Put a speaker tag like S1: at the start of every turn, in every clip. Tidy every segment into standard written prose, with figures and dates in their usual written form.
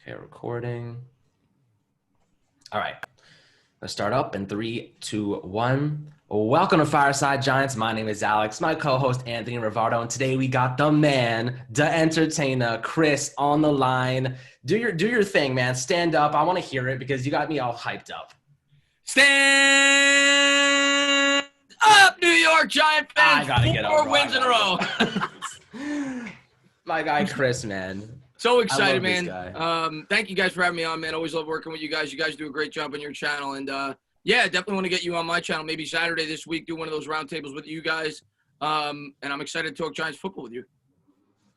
S1: Okay, recording. All right. Let's start up in 3, 2, 1. Welcome to Fireside Giants. My name is Alex, my co-host Anthony Rivardo, and today we got the man, the Entertainah, Chris, on the line. Do your thing, man. Stand up. I want to hear it because you got me all hyped up.
S2: Stand up, New York Giant fans!
S1: I gotta get up.
S2: 4 wins in a row.
S1: My guy, Chris, man.
S2: So excited,
S1: I love
S2: man. Thank you guys for having me on, man. Always love working with you guys. You guys do a great job on your channel. And, yeah, definitely want to get you on my channel. Maybe Saturday this week, do one of those roundtables with you guys. And I'm excited to talk Giants football with you.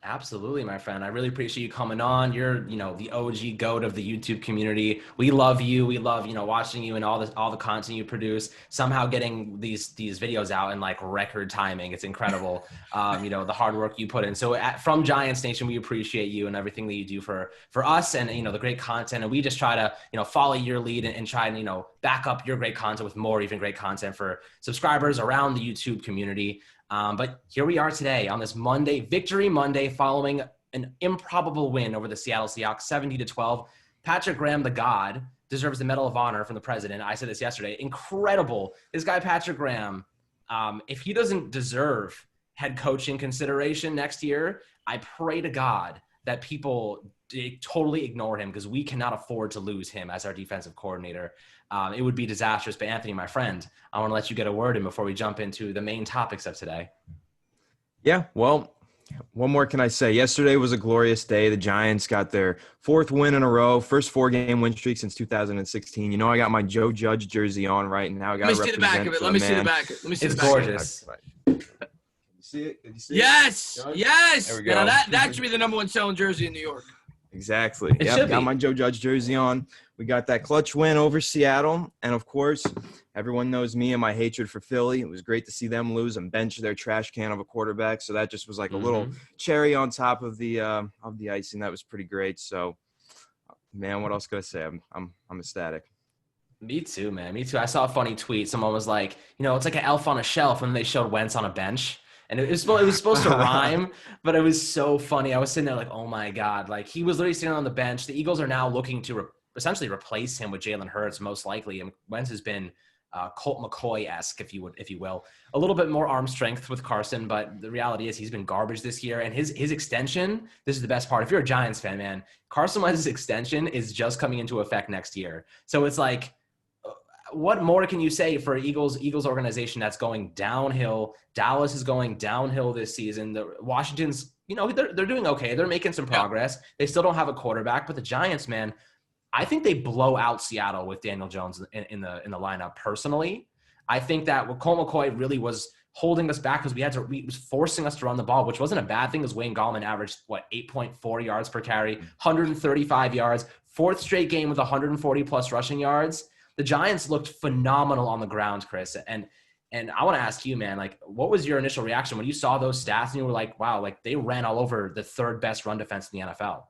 S1: Absolutely, my friend. I really appreciate you coming on. You're, the OG GOAT of the YouTube community. We love you. We love, watching you and all the content you produce. Somehow getting these videos out in like record timing. It's incredible. The hard work you put in. So from Giants Nation, we appreciate you and everything that you do for us and, the great content. And we just try to, follow your lead and try and, back up your great content with more even great content for subscribers around the YouTube community. But here we are today on this Monday, Victory Monday, following an improbable win over the Seattle Seahawks, 70-12. Patrick Graham, the God, deserves the Medal of Honor from the president. I said this yesterday. Incredible. This guy, Patrick Graham, if he doesn't deserve head coaching consideration next year, I pray to God that people totally ignore him because we cannot afford to lose him as our defensive coordinator. It would be disastrous. But Anthony, my friend, I want to let you get a word in before we jump into the main topics of today.
S3: Yeah, well, what more can I say? Yesterday was a glorious day. The Giants got their 4th win in a row, first 4-game win streak since 2016. I got my Joe Judge jersey on right now. I got to represent.
S2: Let me see the back of it. Let me see the back. Let me see
S1: it's
S2: the back.
S1: Gorgeous.
S3: See it? Did you see
S2: Yes,
S3: it?
S2: yes.
S3: There we go.
S2: Now that should be the #1 selling jersey in New York.
S3: Exactly. Yeah, got my Joe Judge jersey on. We got that clutch win over Seattle. And, of course, everyone knows me and my hatred for Philly. It was great to see them lose and bench their trash can of a quarterback. So that just was like a little cherry on top of the icing. That was pretty great. So, man, what else could I say? I'm ecstatic.
S1: Me too, man. Me too. I saw a funny tweet. Someone was like, it's like an elf on a shelf when they showed Wentz on a bench. And it was supposed to rhyme, but it was so funny. I was sitting there like, oh, my God. Like, he was literally sitting on the bench. The Eagles are now looking to essentially replace him with Jalen Hurts, most likely. And Wentz has been Colt McCoy-esque, if you will. A little bit more arm strength with Carson, but the reality is he's been garbage this year. And his extension, this is the best part. If you're a Giants fan, man, Carson Wentz's extension is just coming into effect next year. So it's like, what more can you say for Eagles organization that's going downhill? Dallas is going downhill this season. The Washington's, they're doing okay. They're making some progress. They still don't have a quarterback, but the Giants, man, I think they blow out Seattle with Daniel Jones in the lineup. Personally, I think that Colt McCoy really was holding us back because he was forcing us to run the ball, which wasn't a bad thing. As Wayne Gallman averaged 8.4 yards per carry, 135 yards, 4th straight game with 140 plus rushing yards. The Giants looked phenomenal on the ground, Chris. And I want to ask you, man, like, what was your initial reaction when you saw those stats and you were like, wow, like they ran all over the 3rd best run defense in the NFL?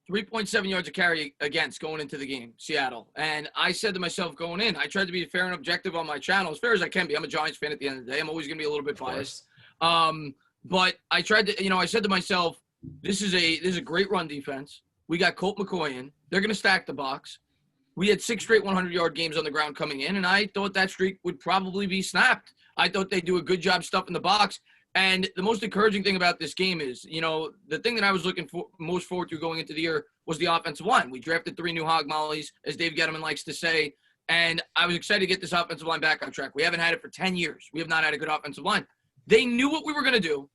S2: 3.7 yards a carry against going into the game, Seattle. And I said to myself going in, I tried to be fair and objective on my channel, as fair as I can be. I'm a Giants fan at the end of the day. I'm always going to be a little bit biased. But I tried to, I said to myself, this is a great run defense. We got Colt McCoy in. They're going to stack the box. We had 6 straight 100-yard games on the ground coming in, and I thought that streak would probably be snapped. I thought they'd do a good job stuffing the box. And the most encouraging thing about this game is, the thing that I was looking for most forward to going into the year was the offensive line. We drafted 3 new hog mollies, as Dave Gettleman likes to say, and I was excited to get this offensive line back on track. We haven't had it for 10 years. We have not had a good offensive line. They knew what we were going to do.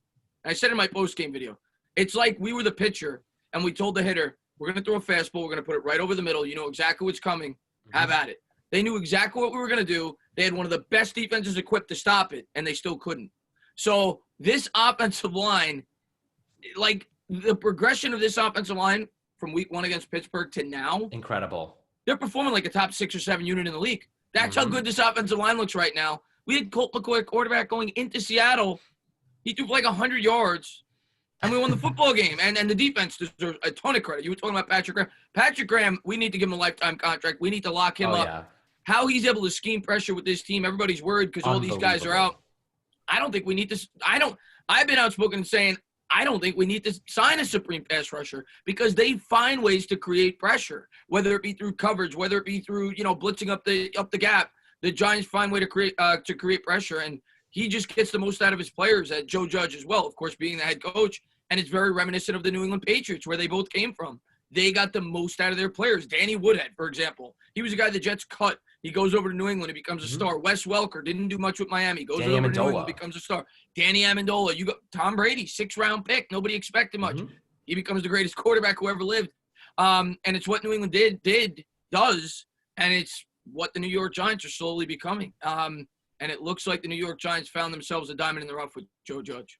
S2: I said in my post-game video, it's like we were the pitcher, and we told the hitter, we're going to throw a fastball. We're going to put it right over the middle. You know exactly what's coming. Have at it. They knew exactly what we were going to do. They had one of the best defenses equipped to stop it, and they still couldn't. So this offensive line, like the progression of this offensive line from week 1 against Pittsburgh to now.
S1: Incredible.
S2: They're performing like a top 6 or 7 unit in the league. That's how good this offensive line looks right now. We had Colt McCoy, quarterback, going into Seattle. He threw for like 100 yards. And we won the football game. And the defense deserves a ton of credit. You were talking about Patrick Graham. Patrick Graham, we need to give him a lifetime contract. We need to lock him up. Yeah. How he's able to scheme pressure with this team, everybody's worried because all these guys are out. I don't think we need to – I've been outspoken saying I don't think we need to sign a supreme pass rusher because they find ways to create pressure, whether it be through coverage, whether it be through, blitzing up the gap. The Giants find a way to create pressure, and he just gets the most out of his players, at Joe Judge as well, of course, being the head coach. And it's very reminiscent of the New England Patriots, where they both came from. They got the most out of their players. Danny Woodhead, for example. He was a guy the Jets cut. He goes over to New England. He becomes a star. Wes Welker didn't do much with Miami. Goes over to New England, becomes a star. Danny Amendola. You got Tom Brady, 6th-round pick. Nobody expected much. He becomes the greatest quarterback who ever lived. And it's what New England does, and it's what the New York Giants are slowly becoming. And it looks like the New York Giants found themselves a diamond in the rough with Joe Judge.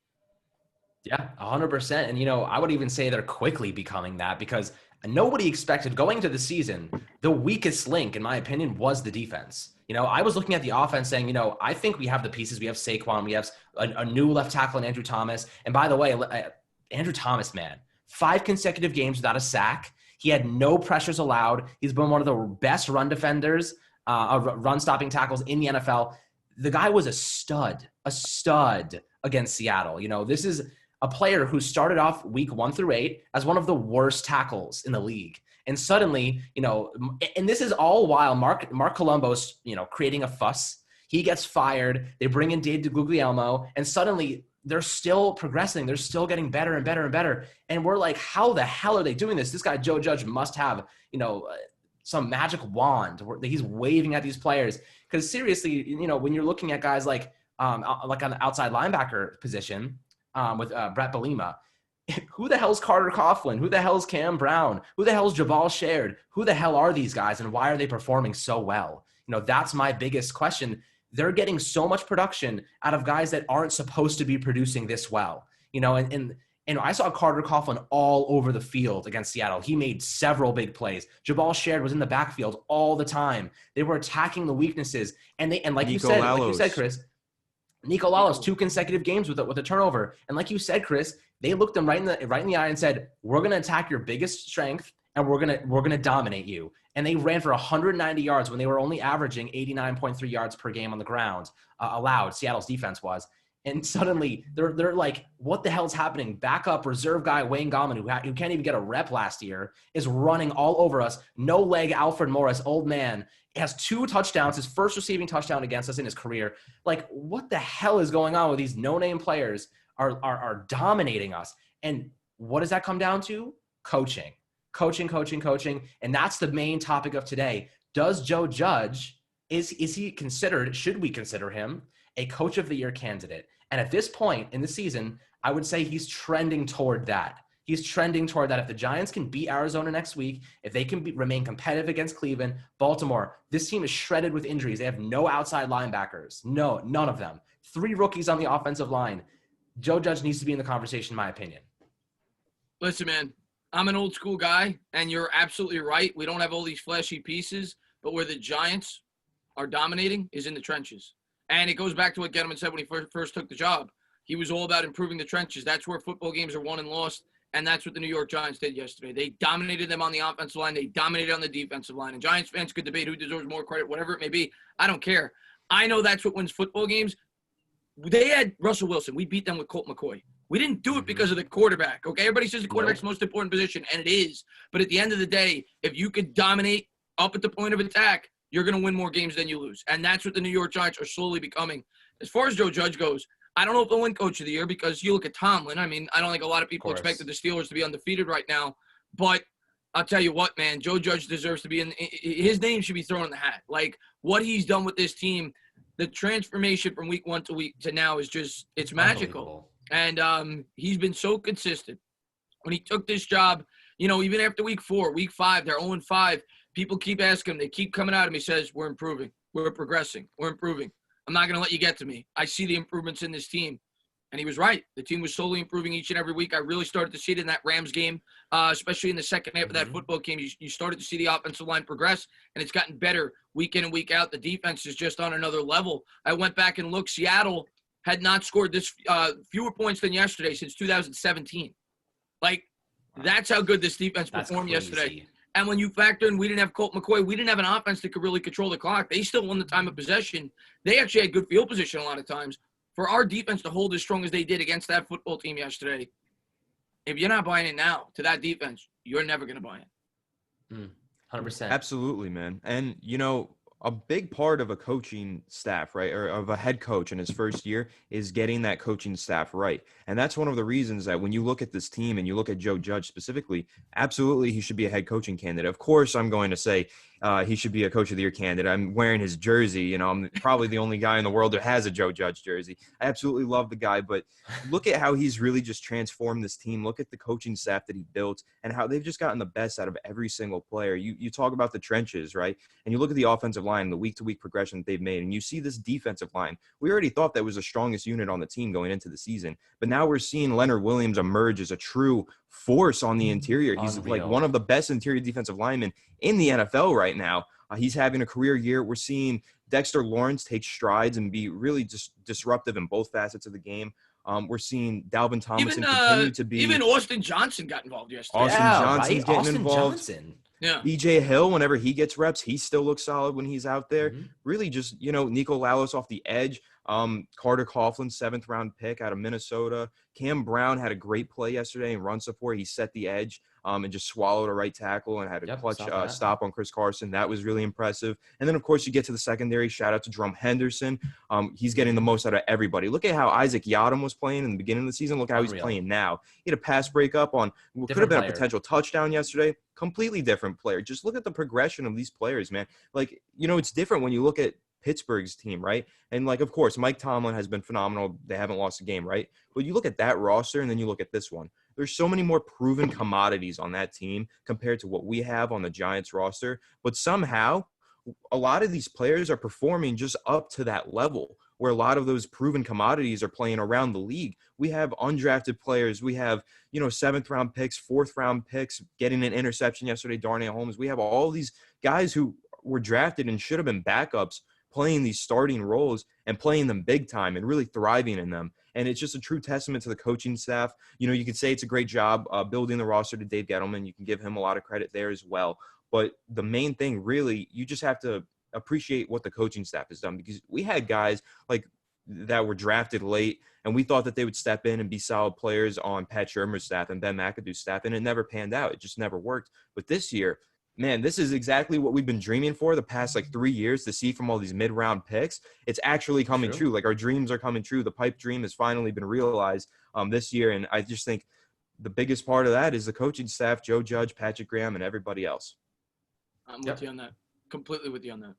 S1: Yeah, 100%. And, I would even say they're quickly becoming that, because nobody expected going into the season, the weakest link, in my opinion, was the defense. I was looking at the offense saying, I think we have the pieces. We have Saquon. We have a new left tackle in Andrew Thomas. And by the way, Andrew Thomas, man, 5 consecutive games without a sack. He had no pressures allowed. He's been one of the best run defenders, run-stopping tackles in the NFL. The guy was a stud against Seattle. This is a player who started off week 1 through 8 as one of the worst tackles in the league. And suddenly, and this is all while Mark Colombo's, creating a fuss. He gets fired. They bring in Dave DeGuglielmo, and suddenly they're still progressing. They're still getting better and better and better. And we're like, how the hell are they doing this? This guy, Joe Judge, must have, some magic wand that he's waving at these players. Because seriously, when you're looking at guys like on the outside linebacker position, with Brett Bielema. Who the hell's Carter Coughlin? Who the hell's Cam Brown? Who the hell's Jabal Shared? Who the hell are these guys, and why are they performing so well? That's my biggest question. They're getting so much production out of guys that aren't supposed to be producing this well. And I saw Carter Coughlin all over the field against Seattle. He made several big plays. Jabal Shared was in the backfield all the time. They were attacking the weaknesses, and like you said, Chris. Nico Lalos, 2 consecutive games with a turnover. And like you said, Chris, they looked them right in the eye and said, we're going to attack your biggest strength, and we're going to dominate you. And they ran for 190 yards when they were only averaging 89.3 yards per game on the ground allowed. Seattle's defense was. And suddenly they're like, what the hell's happening? Backup reserve guy Wayne Gallman, who can't even get a rep last year, is running all over us. No leg Alfred Morris, old man, has 2 touchdowns, his first receiving touchdown against us in his career. Like, what the hell is going on with these no-name players are dominating us? And what does that come down to? Coaching. And that's the main topic of today. Does Joe Judge, should we consider him a Coach of the Year candidate? And at this point in the season, I would say he's trending toward that. If the Giants can beat Arizona next week, if they can remain competitive against Cleveland, Baltimore, this team is shredded with injuries. They have no outside linebackers. No, none of them. 3 rookies on the offensive line. Joe Judge needs to be in the conversation, in my opinion.
S2: Listen, man, I'm an old school guy, and you're absolutely right. We don't have all these flashy pieces, but where the Giants are dominating is in the trenches. And it goes back to what Gettleman said when he first took the job. He was all about improving the trenches. That's where football games are won and lost. And that's what the New York Giants did yesterday. They dominated them on the offensive line. They dominated on the defensive line. And Giants fans could debate who deserves more credit, whatever it may be. I don't care. I know that's what wins football games. They had Russell Wilson. We beat them with Colt McCoy. We didn't do it because of the quarterback, okay? Everybody says the quarterback's the most important position, and it is. But at the end of the day, if you could dominate up at the point of attack, you're going to win more games than you lose. And that's what the New York Giants are slowly becoming. As far as Joe Judge goes, I don't know if they'll win Coach of the Year because you look at Tomlin. I mean, I don't think a lot of people expected the Steelers to be undefeated right now. But I'll tell you what, man, Joe Judge deserves to be in – his name should be thrown in the hat. Like, what he's done with this team, the transformation from week 1 to now is just – it's magical. And he's been so consistent. When he took this job, even after week 4, week 5, they're 0-5. People keep asking him. They keep coming at him. He says, we're improving. We're progressing. We're improving. I'm not going to let you get to me. I see the improvements in this team. And he was right. The team was slowly improving each and every week. I really started to see it in that Rams game, especially in the second half of that football game. You started to see the offensive line progress, and it's gotten better week in and week out. The defense is just on another level. I went back and looked. Seattle had not scored this fewer points than yesterday since 2017. Like, that's how good this defense performed yesterday. And when you factor in we didn't have Colt McCoy, we didn't have an offense that could really control the clock. They still won the time of possession. They actually had good field position a lot of times. For our defense to hold as strong as they did against that football team yesterday, if you're not buying it now to that defense, you're never going to buy it.
S1: 100%.
S3: Absolutely, man. And, a big part of a coaching staff, right, or of a head coach in his first year is getting that coaching staff right. And that's one of the reasons that when you look at this team and you look at Joe Judge specifically, absolutely he should be a head coaching candidate. Of course, I'm going to say he should be a coach of the year candidate. I'm wearing his jersey. I'm probably the only guy in the world who has a Joe Judge jersey. I absolutely love the guy, but look at how he's really just transformed this team. Look at the coaching staff that he built and how they've just gotten the best out of every single player. You talk about the trenches, right? And you look at the offensive line, the week-to-week progression that they've made, and you see this defensive line. We already thought that was the strongest unit on the team going into the season, but now we're seeing Leonard Williams emerge as a true force on the interior. He's like one of the best interior defensive linemen in the NFL right now. He's having a career year. We're seeing Dexter Lawrence take strides and be really just disruptive in both facets of the game. We're seeing Dalvin Tomlinson continue to be.
S2: Even Austin Johnson got involved yesterday.
S3: Austin Johnson's getting
S1: Austin
S3: involved.
S1: Johnson.
S2: Yeah.
S3: BJ Hill, whenever he gets reps, he still looks solid when he's out there. Really just, Nico Lalos off the edge. Carter Coughlin, 7th round pick out of Minnesota. Cam Brown had a great play yesterday in run support. He set the edge and just swallowed a right tackle and had a clutch stop on Chris Carson. That was really impressive. And then, of course, you get to the secondary. Shout out to Drum Henderson. He's getting the most out of everybody. Look at how Isaac Yiadom was playing in the beginning of the season. Look how he's playing now. He had a pass breakup on what could have been a potential touchdown yesterday. Completely different player. Just look at the progression of these players, man. Like, it's different when you look at Pittsburgh's team, right? And of course, Mike Tomlin has been phenomenal. They haven't lost a game, right? But you look at that roster and then you look at this one. There's so many more proven commodities on that team compared to what we have on the Giants roster. But somehow, a lot of these players are performing just up to that level where a lot of those proven commodities are playing around the league. We have undrafted players. We have, 7th round picks, 4th round picks, getting an interception yesterday, Darnell Holmes. We have all these guys who were drafted and should have been backups playing these starting roles and playing them big time and really thriving in them. And it's just a true testament to the coaching staff. You could say it's a great job building the roster to Dave Gettleman. You can give him a lot of credit there as well. But the main thing, really, you just have to appreciate what the coaching staff has done, because we had guys that were drafted late and we thought that they would step in and be solid players on Pat Shurmur's staff and Ben McAdoo's staff, and it never panned out. It just never worked. But this year, man, this is exactly what we've been dreaming for the past 3 years to see from all these mid-round picks. It's actually coming true. Our dreams are coming true. The pipe dream has finally been realized this year. And I just think the biggest part of that is the coaching staff, Joe Judge, Patrick Graham, and everybody else.
S2: I'm with you on that. Completely with you on that.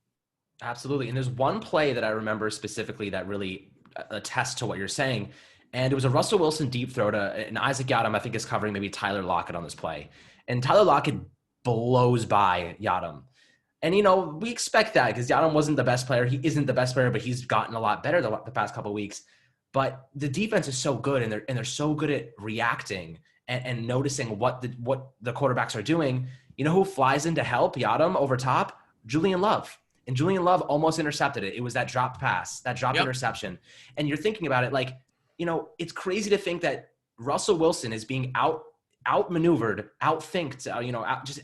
S1: Absolutely. And there's one play that I remember specifically that really attests to what you're saying. And it was a Russell Wilson deep throw to and Isaac Yiadom, I think, is covering maybe Tyler Lockett on this play. And Tyler Lockett blows by Yiadom. And, we expect that because Yiadom wasn't the best player. He isn't the best player, but he's gotten a lot better the past couple of weeks. But the defense is so good, and they're so good at reacting and noticing what the quarterbacks are doing. You know who flies in to help Yiadom over top? Julian Love. And Julian Love almost intercepted it. It was that dropped pass, that dropped interception. And you're thinking about it it's crazy to think that Russell Wilson is being outmaneuvered, outthinked,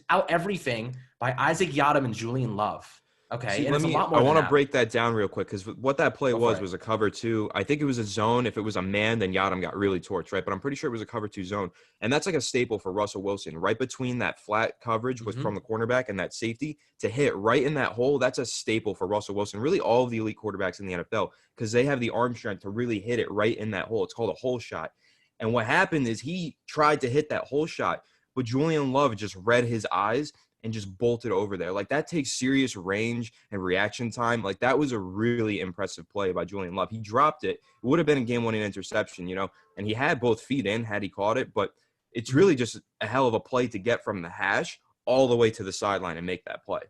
S1: out everything by Isaac Yiadom and Julian Love. Okay.
S3: See,
S1: and it's a lot more
S3: I want to
S1: that.
S3: break that down real quick, because what that play was a cover 2. I think it was a zone. If it was a man, then Yiadom got really torched, right? But I'm pretty sure it was a cover 2 zone. And that's a staple for Russell Wilson, right between that flat coverage from the cornerback and that safety to hit right in that hole. That's a staple for Russell Wilson. Really all of the elite quarterbacks in the NFL, because they have the arm strength to really hit it right in that hole. It's called a hole shot. And what happened is he tried to hit that hole shot, but Julian Love just read his eyes and just bolted over there. That takes serious range and reaction time. That was a really impressive play by Julian Love. He dropped it. It would have been a game-winning interception, and he had both feet in had he caught it, but it's really just a hell of a play to get from the hash all the way to the sideline and make that play.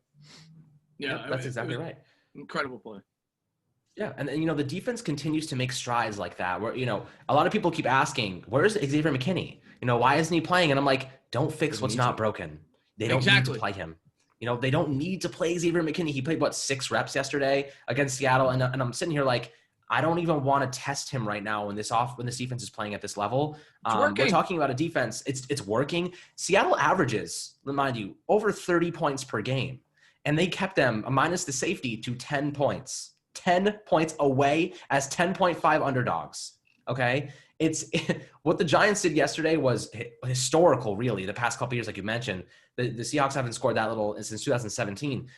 S2: Yeah,
S1: that's exactly right.
S2: Incredible play.
S1: Yeah, and the defense continues to make strides like that where, a lot of people keep asking, where's Xavier McKinney? Why isn't he playing? And I'm like, don't fix what's not broken. They don't need to play him. They don't need to play Xavier McKinney. He played, 6 reps yesterday against Seattle. And I'm sitting here I don't even want to test him right now when this defense is playing at this level. We're talking about a defense. It's working. Seattle averages, remind you, over 30 points per game. And they kept them, minus the safety, to 10 points. 10 points away as 10.5 underdogs. Okay? it's what the Giants did yesterday was historical, really. The past couple of years, like you mentioned, the Seahawks haven't scored that little since 2017.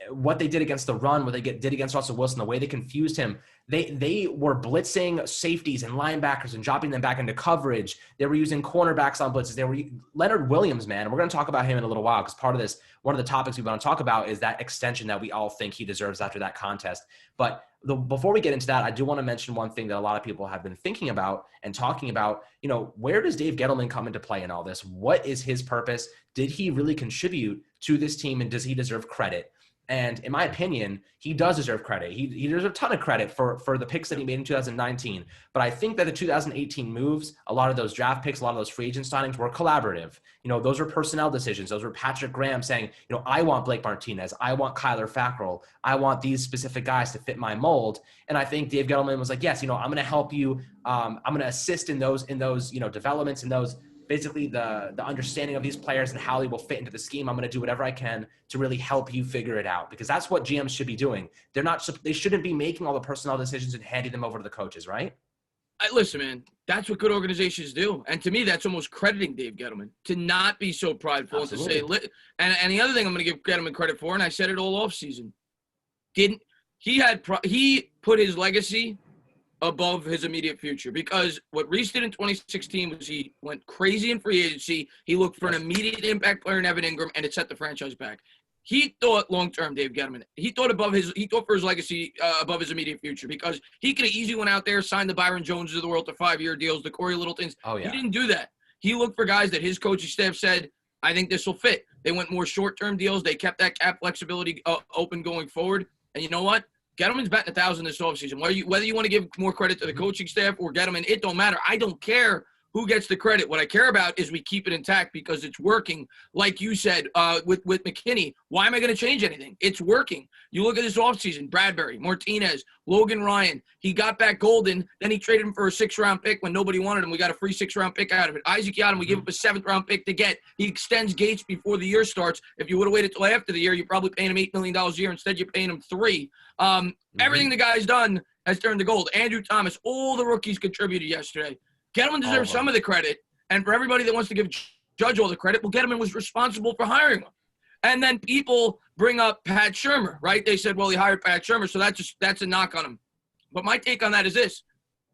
S1: What they did against the run, what they did against Russell Wilson, the way they confused him, they were blitzing safeties and linebackers and dropping them back into coverage. They were using cornerbacks on blitzes. They were Leonard Williams, man. And we're going to talk about him in a little while because part of this, one of the topics we want to talk about is that extension that we all think he deserves after that contest. But before we get into that, I do want to mention one thing that a lot of people have been thinking about and talking about. Where does Dave Gettleman come into play in all this? What is his purpose? Did he really contribute to this team, and does he deserve credit? And in my opinion, he does deserve credit. He deserves a ton of credit for the picks that he made in 2019. But I think that the 2018 moves, a lot of those draft picks, a lot of those free agent signings were collaborative. Those were personnel decisions. Those were Patrick Graham saying, I want Blake Martinez. I want Kyler Fackrell. I want these specific guys to fit my mold. And I think Dave Gettleman was like, yes, I'm going to help you. I'm going to assist in those developments, in those basically the understanding of these players and how they will fit into the scheme. I'm going to do whatever I can to really help you figure it out, because that's what GMs should be doing. They shouldn't be making all the personnel decisions and handing them over to the coaches, right?
S2: Listen, man, that's what good organizations do. And to me, that's almost crediting Dave Gettleman to not be so prideful. Absolutely. And to say, and the other thing I'm going to give Gettleman credit for, and I said it all offseason, he put his legacy above his immediate future, because what Reese did in 2016 was he went crazy in free agency. He looked for an immediate impact player in Evan Ingram, and it set the franchise back. He thought long-term, Dave Gettleman. He thought for his legacy above his immediate future, because he could have easily went out there, signed the Byron Joneses of the world to 5-year deals, the Corey Littletons.
S1: Oh, yeah.
S2: He didn't do that. He looked for guys that his coaching staff said, I think this will fit. They went more short-term deals. They kept that cap flexibility open going forward. And you know what? Gettleman's batting 1,000 this offseason. Whether you want to give more credit to the coaching staff or Gettleman, it don't matter. I don't care who gets the credit. What I care about is we keep it intact because it's working. Like you said with McKinney, why am I going to change anything? It's working. You look at this offseason, Bradbury, Martinez, Logan Ryan. He got back Golden. Then he traded him for a 6th-round pick when nobody wanted him. We got a free 6th-round pick out of it. Isaac Yiadom, we give up a 7th-round pick to get. He extends Gates before the year starts. If you would have waited till after the year, you're probably paying him $8 million a year. Instead, you're paying him $3 million. Everything the guy's done has turned to gold. Andrew Thomas, all the rookies contributed yesterday. Gettleman deserves some of the credit, and for everybody that wants to give Judge all the credit, well, Gettleman was responsible for hiring him. And then people bring up Pat Shurmur, right? They said, well, he hired Pat Shurmur, so that's a knock on him. But my take on that is this.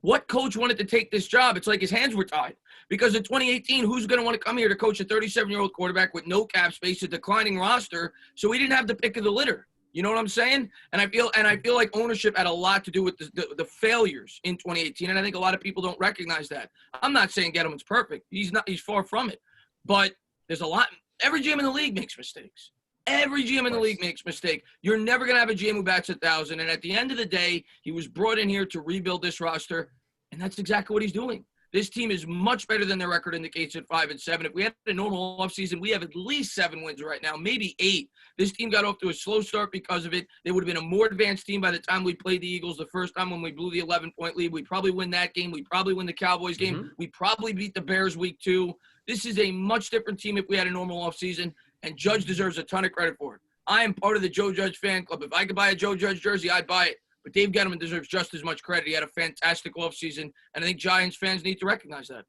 S2: What coach wanted to take this job? It's like his hands were tied. Because in 2018, who's going to want to come here to coach a 37-year-old quarterback with no cap space, a declining roster, so he didn't have the pick of the litter? You know what I'm saying? And I feel like ownership had a lot to do with the failures in 2018, and I think a lot of people don't recognize that. I'm not saying Gettleman's perfect. He's not. He's far from it. But there's a lot. Every GM in the league makes mistakes. Every GM in the league makes mistake. You're never going to have a GM who bats 1,000. And at the end of the day, he was brought in here to rebuild this roster, and that's exactly what he's doing. This team is much better than their record indicates at 5-7. If we had a normal offseason, we have at least 7 wins right now, maybe 8. This team got off to a slow start because of it. They would have been a more advanced team by the time we played the Eagles the first time when we blew the 11-point lead. We'd probably win that game. We'd probably win the Cowboys game. We'd probably beat the Bears week 2. This is a much different team if we had a normal offseason, and Judge deserves a ton of credit for it. I am part of the Joe Judge fan club. If I could buy a Joe Judge jersey, I'd buy it. But Dave Gettleman deserves just as much credit. He had a fantastic offseason, and I think Giants fans need to recognize that.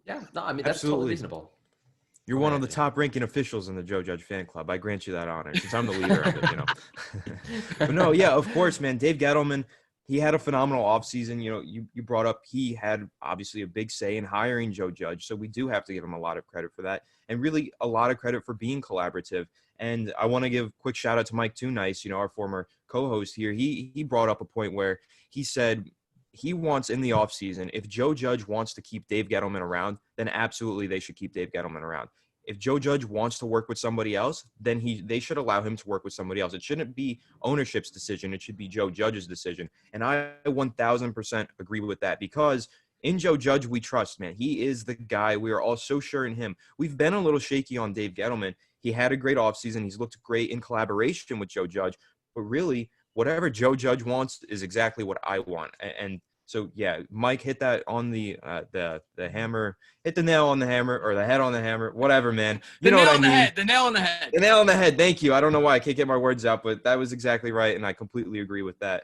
S1: Yeah, no, I mean, that's totally reasonable.
S3: You're one of the top-ranking officials in the Joe Judge fan club. I grant you that honor, since I'm the leader of it, But no, yeah, of course, man. Dave Gettleman, he had a phenomenal offseason. You brought up he had obviously a big say in hiring Joe Judge, so we do have to give him a lot of credit for that, and really a lot of credit for being collaborative. And I want to give a quick shout out to Mike Too Nice, our former co-host here. He brought up a point where he said he wants in the offseason, if Joe Judge wants to keep Dave Gettleman around, then absolutely they should keep Dave Gettleman around. If Joe Judge wants to work with somebody else, then they should allow him to work with somebody else. It shouldn't be ownership's decision. It should be Joe Judge's decision. And I 1,000% agree with that, because in Joe Judge, we trust, man. He is the guy. We are all so sure in him. We've been a little shaky on Dave Gettleman. He had a great offseason. He's looked great in collaboration with Joe Judge. But really, whatever Joe Judge wants is exactly what I want. And so, yeah, Mike hit that on the hammer. Hit the nail on the hammer, or the head on the hammer, whatever, man. You know what I mean.
S2: The nail on the head.
S3: The nail on the head. Thank you. I don't know why I can't get my words out, but that was exactly right, and I completely agree with that.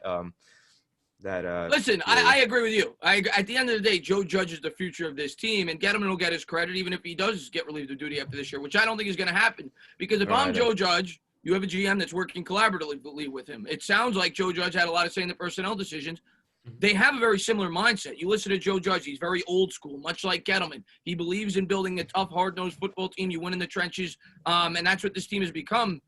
S2: Listen, really... I agree with you. At the end of the day, Joe Judge is the future of this team, and Gettleman will get his credit even if he does get relieved of duty after this year, which I don't think is going to happen. Because if I'm Joe Judge, you have a GM that's working collaboratively with him. It sounds like Joe Judge had a lot of say in the personnel decisions. They have a very similar mindset. You listen to Joe Judge, he's very old school, much like Gettleman. He believes in building a tough, hard-nosed football team. You win in the trenches, and that's what this team has become.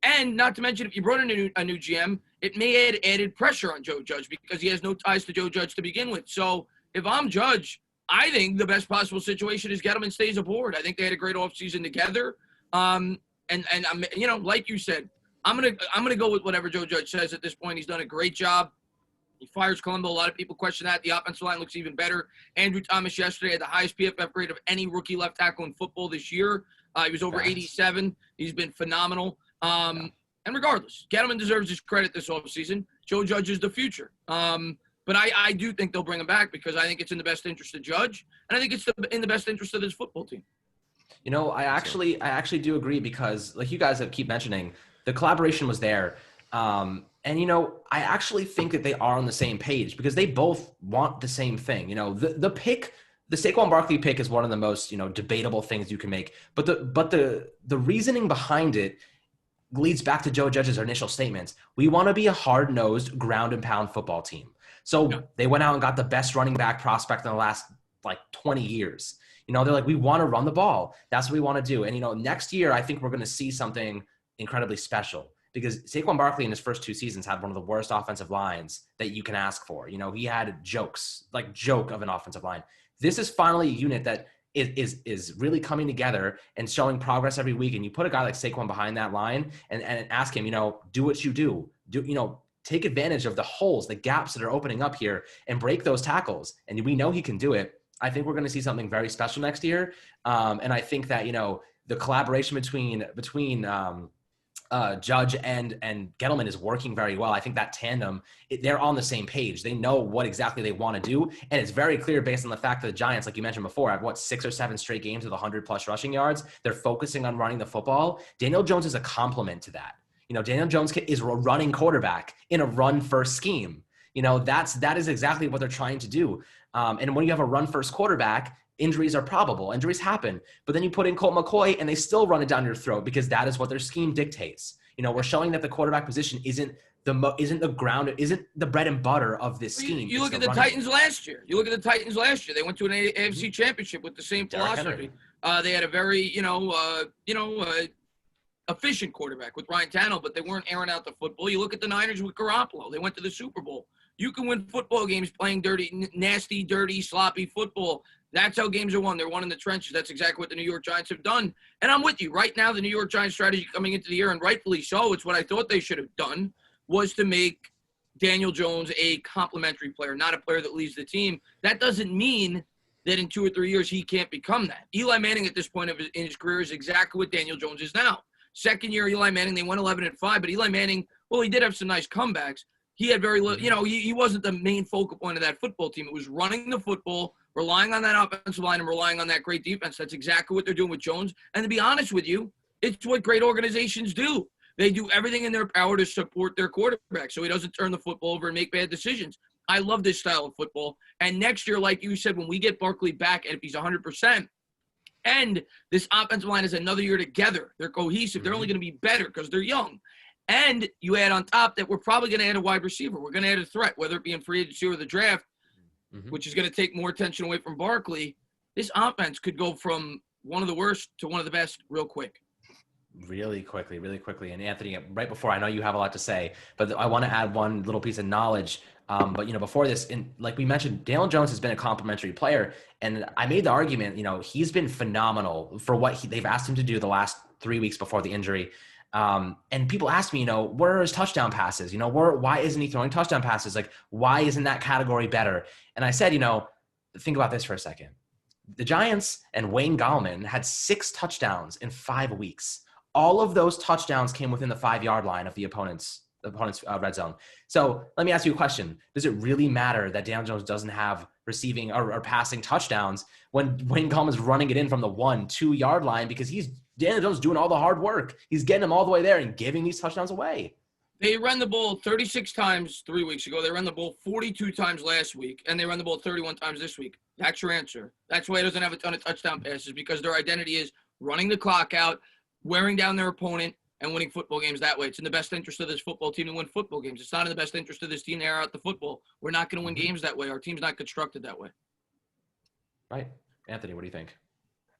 S2: And not to mention, if you brought in a new GM, it may add added pressure on Joe Judge because he has no ties to Joe Judge to begin with. So if I'm Judge, I think the best possible situation is Gettleman stays aboard. I think they had a great offseason together. And I'm, like you said, I'm gonna go with whatever Joe Judge says at this point. He's done a great job. He fires Colombo. A lot of people question that. The offensive line looks even better. Andrew Thomas yesterday had the highest PFF grade of any rookie left tackle in football this year. He was over 87. He's been phenomenal. And regardless, Gettleman deserves his credit this offseason. Joe Judge is the future. But I do think they'll bring him back because I think it's in the best interest of Judge, and I think it's in the best interest of this football team.
S1: I actually do agree because, like you guys have keep mentioning, the collaboration was there. And I actually think that they are on the same page because they both want the same thing. The Saquon Barkley pick is one of the most, debatable things you can make. But the reasoning behind it leads back to Joe Judge's initial statements. We want to be a hard-nosed, ground-and-pound football team. So they went out and got the best running back prospect in the last, 20 years. They're like, we want to run the ball. That's what we want to do. And, next year, I think we're going to see something incredibly special because Saquon Barkley in his first 2 seasons had one of the worst offensive lines that you can ask for. He had joke of an offensive line. This is finally a unit that is really coming together and showing progress every week. And you put a guy like Saquon behind that line and ask him, do what you do, take advantage of the holes, the gaps that are opening up here and break those tackles. And we know he can do it. I think we're going to see something very special next year. And I think that, the collaboration between Judge and Gettleman is working very well. I think that tandem, they're on the same page. They know what exactly they want to do. And it's very clear based on the fact that the Giants, like you mentioned before, have 6 or 7 straight games with 100+ rushing yards. They're focusing on running the football. Daniel Jones is a complement to that. Daniel Jones is a running quarterback in a run-first scheme. That is exactly what they're trying to do. And when you have a run-first quarterback, injuries are probable. Injuries happen. But then you put in Colt McCoy and they still run it down your throat because that is what their scheme dictates. We're showing that the quarterback position isn't the bread and butter of this scheme.
S2: You look at the Titans last year. They went to an AFC championship with the same philosophy. They had a very, efficient quarterback with Ryan Tannehill, but they weren't airing out the football. You look at the Niners with Garoppolo. They went to the Super Bowl. You can win football games playing nasty, dirty, sloppy football. That's how games are won. They're won in the trenches. That's exactly what the New York Giants have done. And I'm with you. Right now, the New York Giants strategy coming into the year, and rightfully so, it's what I thought they should have done, was to make Daniel Jones a complementary player, not a player that leads the team. That doesn't mean that in 2 or 3 years he can't become that. Eli Manning at this point in his career is exactly what Daniel Jones is now. Second year, Eli Manning, they went 11-5, but Eli Manning, well, he did have some nice comebacks. He had very little, he wasn't the main focal point of that football team. It was running the football, relying on that offensive line and relying on that great defense. That's exactly what they're doing with Jones. And to be honest with you, it's what great organizations do. They do everything in their power to support their quarterback so he doesn't turn the football over and make bad decisions. I love this style of football. And next year, like you said, when we get Barkley back and if he's 100%, and this offensive line is another year together, they're cohesive. They're only going to be better because they're young. And you add on top that we're probably going to add a wide receiver. We're going to add a threat, whether it be in free agency or the draft, which is going to take more attention away from Barkley. This offense could go from one of the worst to one of the best real quick.
S1: Really quickly. And Anthony, right before, I know you have a lot to say, but I want to add one little piece of knowledge. But before this, like we mentioned, Daniel Jones has been a complimentary player. And I made the argument, he's been phenomenal for what they've asked him to do the last 3 weeks before the injury. And people ask me, where are his touchdown passes? Why isn't he throwing touchdown passes? Like, why isn't that category better? And I said, think about this for a second. The Giants and Wayne Gallman had 6 touchdowns in 5 weeks. All of those touchdowns came within the 5-yard line of the opponent's red zone. So let me ask you a question. Does it really matter that Daniel Jones doesn't have receiving or passing touchdowns when Wayne Gallman's running it in from the 1-2 yard line because Daniel Jones doing all the hard work. He's getting them all the way there and giving these touchdowns away.
S2: They ran the ball 36 times 3 weeks ago. They ran the ball 42 times last week, and they ran the ball 31 times this week. That's your answer. That's why it doesn't have a ton of touchdown passes, because their identity is running the clock out, wearing down their opponent, and winning football games that way. It's in the best interest of this football team to win football games. It's not in the best interest of this team to air out the football. We're not going to win games that way. Our team's not constructed that way.
S1: Right. Anthony, what do you think?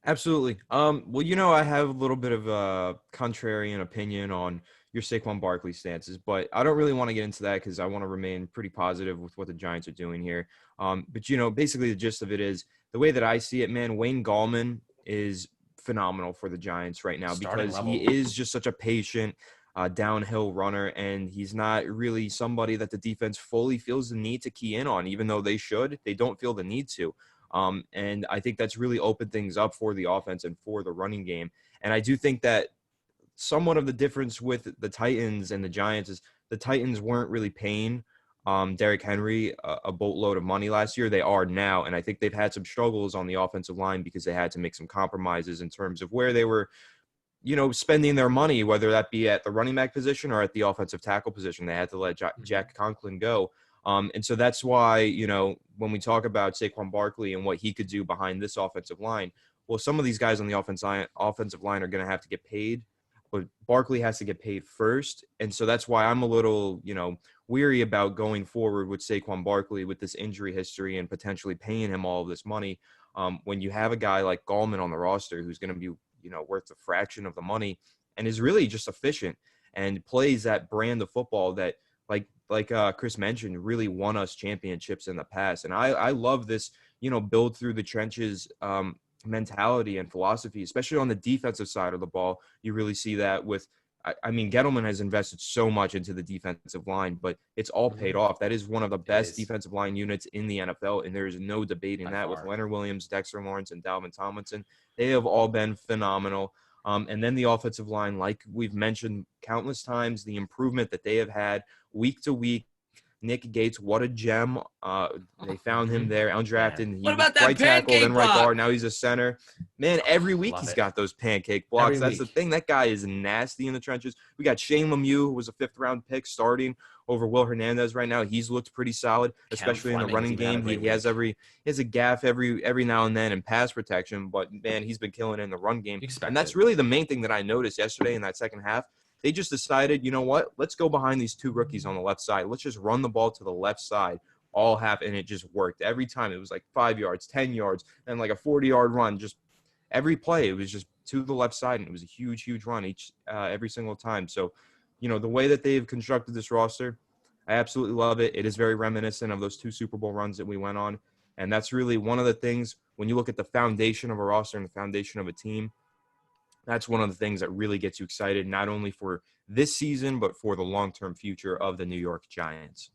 S3: Absolutely. Well, I have a little bit of a contrarian opinion on your Saquon Barkley stances, but I don't really want to get into that because I want to remain pretty positive with what the Giants are doing here. But basically the gist of it is the way that I see it, man, Wayne Gallman is phenomenal for the Giants right now because he is just such a patient downhill runner, and he's not really somebody that the defense fully feels the need to key in on, even though they should. They don't feel the need to. And I think that's really opened things up for the offense and for the running game. And I do think that somewhat of the difference with the Titans and the Giants is the Titans weren't really paying Derrick Henry a boatload of money last year. They are now, and I think they've had some struggles on the offensive line because they had to make some compromises in terms of where they were, spending their money, whether that be at the running back position or at the offensive tackle position. They had to let Jack Conklin go. And so that's why, when we talk about Saquon Barkley and what he could do behind this offensive line, well, some of these guys on the offensive line are going to have to get paid, but Barkley has to get paid first. And so that's why I'm a little, weary about going forward with Saquon Barkley with this injury history and potentially paying him all of this money. When you have a guy like Gallman on the roster who's going to be, worth a fraction of the money and is really just efficient and plays that brand of football that, like Chris mentioned, really won us championships in the past. And I love this, build through the trenches mentality and philosophy, especially on the defensive side of the ball. You really see that with, Gettleman has invested so much into the defensive line, but it's all paid off. That is one of the best defensive line units in the NFL, and there is no debating that with Leonard Williams, Dexter Lawrence, and Dalvin Tomlinson. They have all been phenomenal. And then the offensive line, like we've mentioned countless times, the improvement that they have had week to week. Nick Gates, what a gem. They found him there, undrafted. He
S2: what about that
S3: right tackle, then right
S2: block?
S3: guard. Now he's a center. Man, every week he's got those pancake blocks. That's the thing. That guy is nasty in the trenches. We got Shane Lemieux, who was a 5th-round pick, starting over Will Hernandez right now. He's looked pretty solid, especially in the running game. He has a gaff every now and then in pass protection, but, man, he's been killing it in the run game. And that's really the main thing that I noticed yesterday in that second half. They just decided, you know what, let's go behind these two rookies on the left side. Let's just run the ball to the left side all half, and it just worked. Every time it was like 5 yards, 10 yards, and like a 40-yard run. Just every play, it was just to the left side, and it was a huge, huge run every single time. So, the way that they've constructed this roster, I absolutely love it. It is very reminiscent of those 2 Super Bowl runs that we went on, and that's really one of the things when you look at the foundation of a roster and the foundation of a team. That's one of the things that really gets you excited, not only for this season, but for the long-term future of the New York Giants.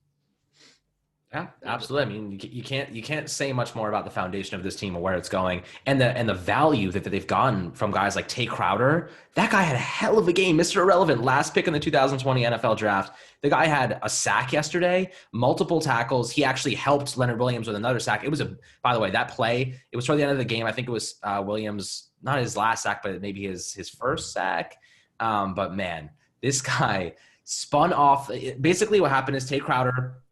S1: Yeah, absolutely. You can't say much more about the foundation of this team and where it's going, and the value that they've gotten from guys like Tay Crowder. That guy had a hell of a game, Mr. Irrelevant, last pick in the 2020 NFL draft. The guy had a sack yesterday, multiple tackles. He actually helped Leonard Williams with another sack. It was by the way, that play, it was toward the end of the game. I think it was Williams, not his last sack, but maybe his first sack. But man, this guy spun off. Basically what happened is Tay Crowder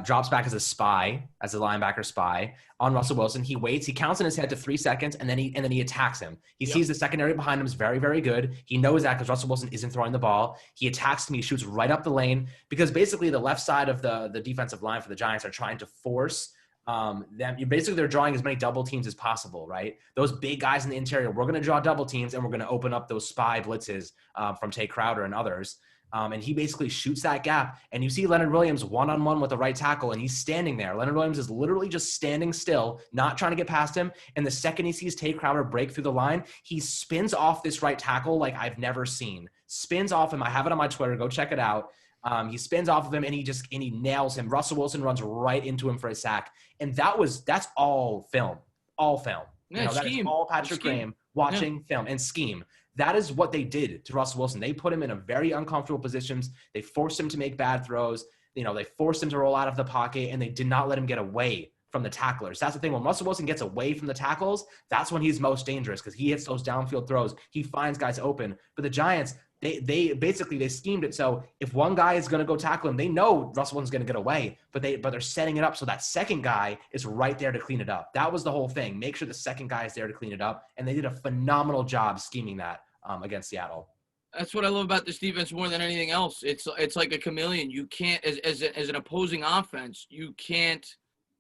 S1: drops back as a linebacker spy on Russell Wilson. He waits, he counts in his head to 3 seconds, and then he attacks him. He sees the secondary behind him is very, very good. He knows that because Russell Wilson isn't throwing the ball. He attacks him, he shoots right up the lane, because basically the left side of the defensive line for the Giants are trying to force them. Basically they're drawing as many double teams as possible, right? Those big guys in the interior, we're going to draw double teams, and we're going to open up those spy blitzes from Tay Crowder and others. And he basically shoots that gap. And you see Leonard Williams one-on-one with the right tackle, and he's standing there. Leonard Williams is literally just standing still, not trying to get past him. And the second he sees Tay Crowder break through the line, he spins off this right tackle like I've never seen. Spins off him. I have it on my Twitter. Go check it out. He spins off of him, and he nails him. Russell Wilson runs right into him for a sack. And that's all film. All film.
S2: Yeah,
S1: that is all Patrick Graham watching film and scheme. That is what they did to Russell Wilson. They put him in a very uncomfortable positions. They forced him to make bad throws. They forced him to roll out of the pocket, and they did not let him get away from the tacklers. That's the thing. When Russell Wilson gets away from the tackles, that's when he's most dangerous because he hits those downfield throws. He finds guys open. But the Giants, they basically schemed it so if one guy is going to go tackle him, they know Russell Wilson's going to get away, but they're setting it up so that second guy is right there to clean it up. That was the whole thing. Make sure the second guy is there to clean it up, and they did a phenomenal job scheming that against Seattle.
S2: That's what I love about this defense more than anything else. It's like a chameleon. You can't, as an opposing offense, you can't.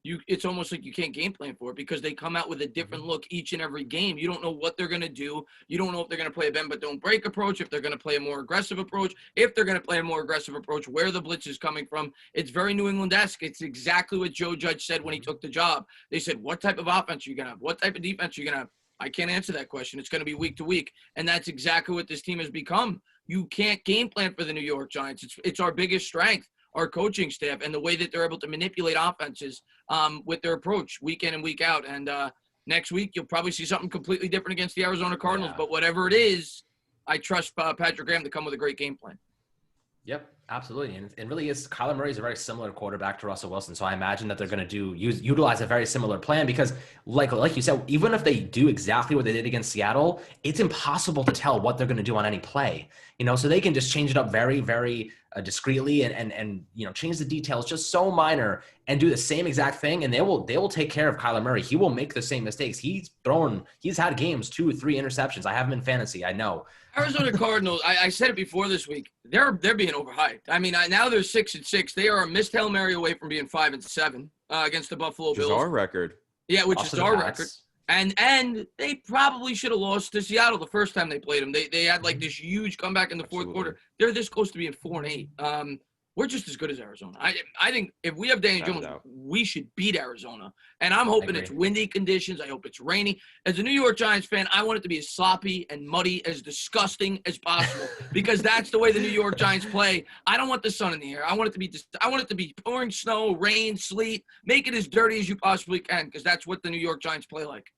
S2: It's almost like you can't game plan for it because they come out with a different look each and every game. You don't know what they're going to do. You don't know if they're going to play a bend but don't break approach, if they're going to play a more aggressive approach, if they're going to play a more aggressive approach, where the blitz is coming from. It's very New England-esque. It's exactly what Joe Judge said when he took the job. They said, what type of offense are you going to have? What type of defense are you going to have? I can't answer that question. It's going to be week to week, and that's exactly what this team has become. You can't game plan for the New York Giants. It's our biggest strength. Our coaching staff and the way that they're able to manipulate offenses with their approach week in and week out. And next week, you'll probably see something completely different against the Arizona Cardinals. Yeah. But whatever it is, I trust Patrick Graham to come with a great game plan.
S1: Yep, absolutely. And it really is. Kyler Murray is a very similar quarterback to Russell Wilson. So I imagine that they're going to utilize a very similar plan because like you said, even if they do exactly what they did against Seattle, it's impossible to tell what they're going to do on any play. So they can just change it up very, very discreetly and change the details just so minor and do the same exact thing. And they will take care of Kyler Murray. He will make the same mistakes. He's had games 2 or 3 interceptions. I have him in fantasy. I know.
S2: Arizona Cardinals, I said it before this week, they're being overhyped. I mean, now they're 6-6. They are a missed Hail Mary away from being 5-7 against the Buffalo Bills.
S3: Which is our record.
S2: Yeah, which is our record. And they probably should have lost to Seattle the first time they played them. They had like this huge comeback in the fourth quarter. They're this close to being 4-8. We're just as good as Arizona. I think if we have Danny Jones, we should beat Arizona. And I'm hoping it's windy conditions. I hope it's rainy. As a New York Giants fan, I want it to be as sloppy and muddy, as disgusting as possible because that's the way the New York Giants play. I don't want the sun in the air. I want it to be pouring snow, rain, sleet. Make it as dirty as you possibly can because that's what the New York Giants play like.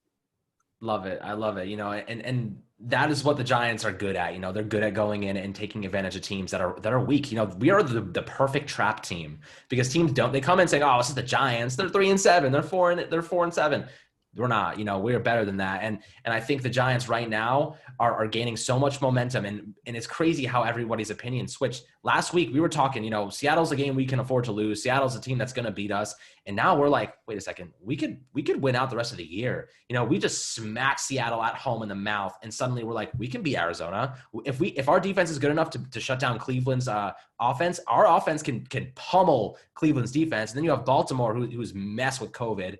S1: Love it. I love it. And that is what the Giants are good at. They're good at going in and taking advantage of teams that are weak. We are the perfect trap team because teams they come in saying, "Oh, this is the Giants. They're 3-7. They're 4-7." We're not. We're better than that. And I think the Giants right now are gaining so much momentum. And it's crazy how everybody's opinion switched. Last week we were talking, Seattle's a game we can afford to lose. Seattle's a team that's going to beat us. And now we're like, wait a second, we could win out the rest of the year. We just smacked Seattle at home in the mouth, and suddenly we're like, we can beat Arizona. If our defense is good enough to shut down Cleveland's offense, our offense can pummel Cleveland's defense. And then you have Baltimore who's messed with COVID.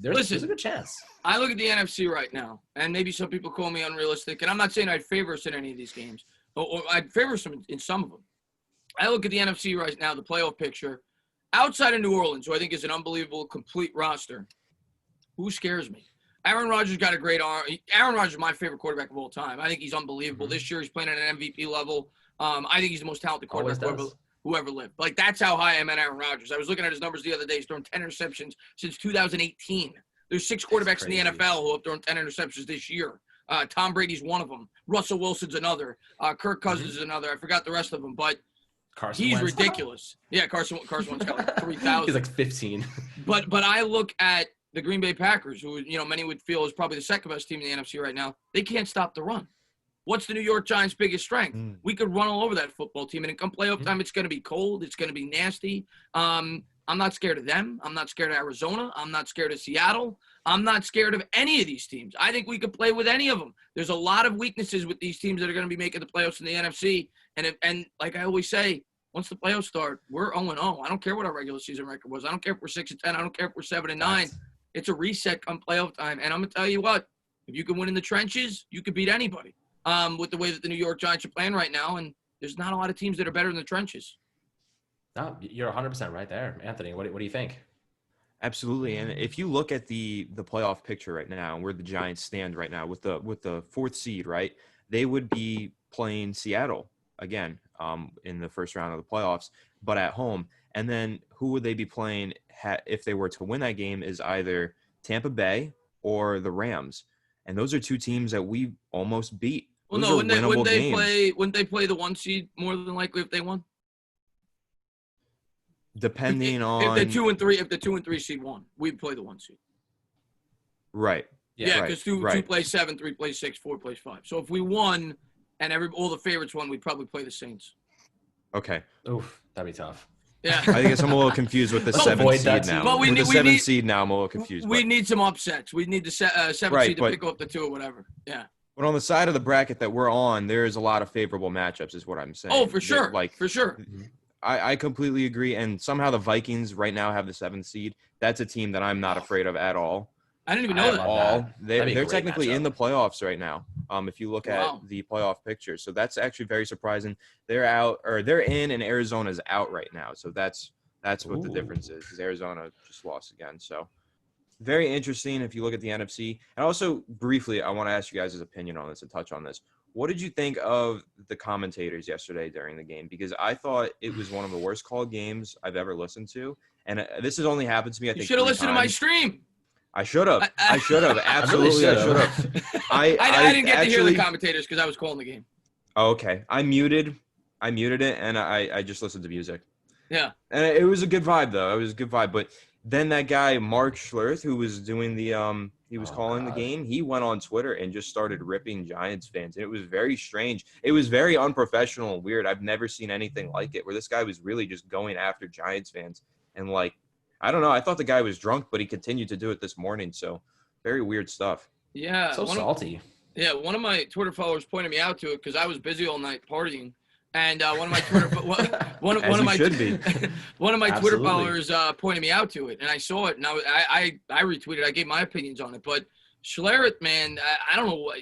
S1: There's a good chance.
S2: I look at the NFC right now, and maybe some people call me unrealistic, and I'm not saying I'd favor us in any of these games, or I'd favor us in some of them. I look at the NFC right now, the playoff picture, outside of New Orleans, who I think is an unbelievable, complete roster. Who scares me? Aaron Rodgers got a great arm. Aaron Rodgers is my favorite quarterback of all time. I think he's unbelievable. This year he's playing at an MVP level. I think he's the most talented quarterback who ever lived. Like, that's how high I am at Aaron Rodgers. I was looking at his numbers the other day. He's thrown 10 interceptions since 2018. There's 6 quarterbacks in the NFL who have thrown 10 interceptions this year. Tom Brady's one of them. Russell Wilson's another. Kirk Cousins is another. I forgot the rest of them, but he's ridiculous. Yeah, Carson Wentz got like 3,000.
S1: He's like 15.
S2: But I look at the Green Bay Packers, who many would feel is probably the second best team in the NFC right now. They can't stop the run. What's the New York Giants' biggest strength? We could run all over that football team, and in come playoff time, it's going to be cold. It's going to be nasty. I'm not scared of them. I'm not scared of Arizona. I'm not scared of Seattle. I'm not scared of any of these teams. I think we could play with any of them. There's a lot of weaknesses with these teams that are going to be making the playoffs in the NFC. And like I always say, once the playoffs start, we're 0-0. I don't care what our regular season record was. I don't care if we're 6-10. I don't care if we're 7-9. It's a reset come playoff time. And I'm going to tell you what, if you can win in the trenches, you could beat anybody. With the way that the New York Giants are playing right now, and there's not a lot of teams that are better in the trenches.
S1: No, you're 100% right there, Anthony. What do you think?
S3: Absolutely, and if you look at the playoff picture right now, where the Giants stand right now with the 4th seed, right, they would be playing Seattle again in the first round of the playoffs, but at home. And then who would they be playing if they were to win that game? Is either Tampa Bay or the Rams, and those are 2 teams that we almost beat.
S2: Well, no, wouldn't they play the 1 seed more than likely if they won?
S3: depending on
S2: if the 2 and 3 seed won, we'd play the 1 seed.
S3: Right.
S2: Yeah, because two plays 7, 3 plays 6, 4 plays 5. So if we won and all the favorites won, we'd probably play the Saints.
S3: Okay.
S1: Oof, that'd be tough.
S2: Yeah.
S3: I guess I'm a little confused with the 7th seed now.
S2: But
S3: with the 7th seed now, I'm a little confused.
S2: We need some upsets. We need the 7th seed to pick up the 2 or whatever. Yeah.
S3: But on the side of the bracket that we're on, there is a lot of favorable matchups, is what I'm saying.
S2: Oh, for sure. For sure.
S3: I completely agree. And somehow the Vikings right now have the 7th seed. That's a team that I'm not afraid of at all.
S2: I didn't even know that.
S3: They're technically in the playoffs right now. If you look at the playoff picture, so that's actually very surprising. They're in, and Arizona's out right now. So that's what the difference is. Because Arizona just lost again. So very interesting if you look at the NFC. And also briefly, I want to ask you guys' opinion on this and touch on this. What did you think of the commentators yesterday during the game? Because I thought it was one of the worst called games I've ever listened to, and this has only happened to me. I think
S2: you should have listened to my stream.
S3: I should have. Absolutely, I should have.
S2: I didn't get to hear the commentators because I was calling the game.
S3: Oh, okay. I muted it, and I just listened to music.
S2: Yeah.
S3: And it was a good vibe, though. It was a good vibe. But then that guy, Mark Schlereth, who was doing he was calling the game, he went on Twitter and just started ripping Giants fans. And it was very strange. It was very unprofessional and weird. I've never seen anything like it, where this guy was really just going after Giants fans. And, I don't know. I thought the guy was drunk, but he continued to do it this morning. So very weird stuff.
S2: Yeah.
S1: So salty.
S2: One of my Twitter followers pointed me out to it because I was busy all night partying. And one of my Twitter one of my Twitter followers pointed me out to it, and I saw it, and I retweeted. I gave my opinions on it, but Schlereth, man, I don't know.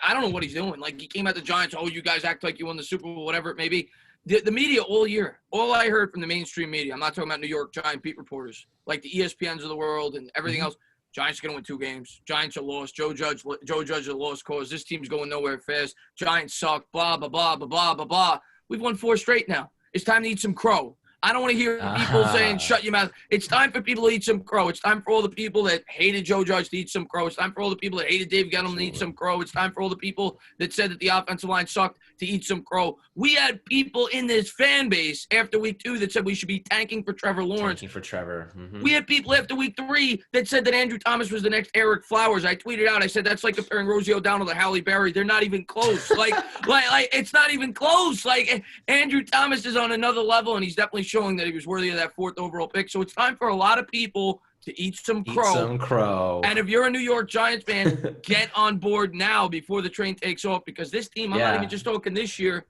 S2: I don't know what he's doing. He came at the Giants. Oh, you guys act like you won the Super Bowl, whatever it may be. The media all year, all I heard from the mainstream media, I'm not talking about New York Giant beat reporters, like the ESPNs of the world and everything else. Giants are going to win 2 games. Giants are lost. Joe Judge is a lost cause. This team's going nowhere fast. Giants suck. Blah, blah, blah, blah, blah, blah, blah. We've won 4 straight now. It's time to eat some crow. I don't want to hear people saying, shut your mouth. It's time for people to eat some crow. It's time for all the people that hated Joe Judge to eat some crow. It's time for all the people that hated Dave Gettleman to eat some crow. It's time for all the people that said that the offensive line sucked to eat some crow. We had people in this fan base after week 2 that said we should be tanking for Trevor Lawrence. We had people after week 3 that said that Andrew Thomas was the next Eric Flowers. I tweeted out, I said, that's like comparing Rosie O'Donnell to Halle Berry. They're not even close. It's not even close. Andrew Thomas is on another level, and he's definitely showing that he was worthy of that 4th overall pick. So it's time for a lot of people to eat some crow. And if you're a New York Giants fan, get on board now before the train takes off, because this team, I'm not even just talking this year,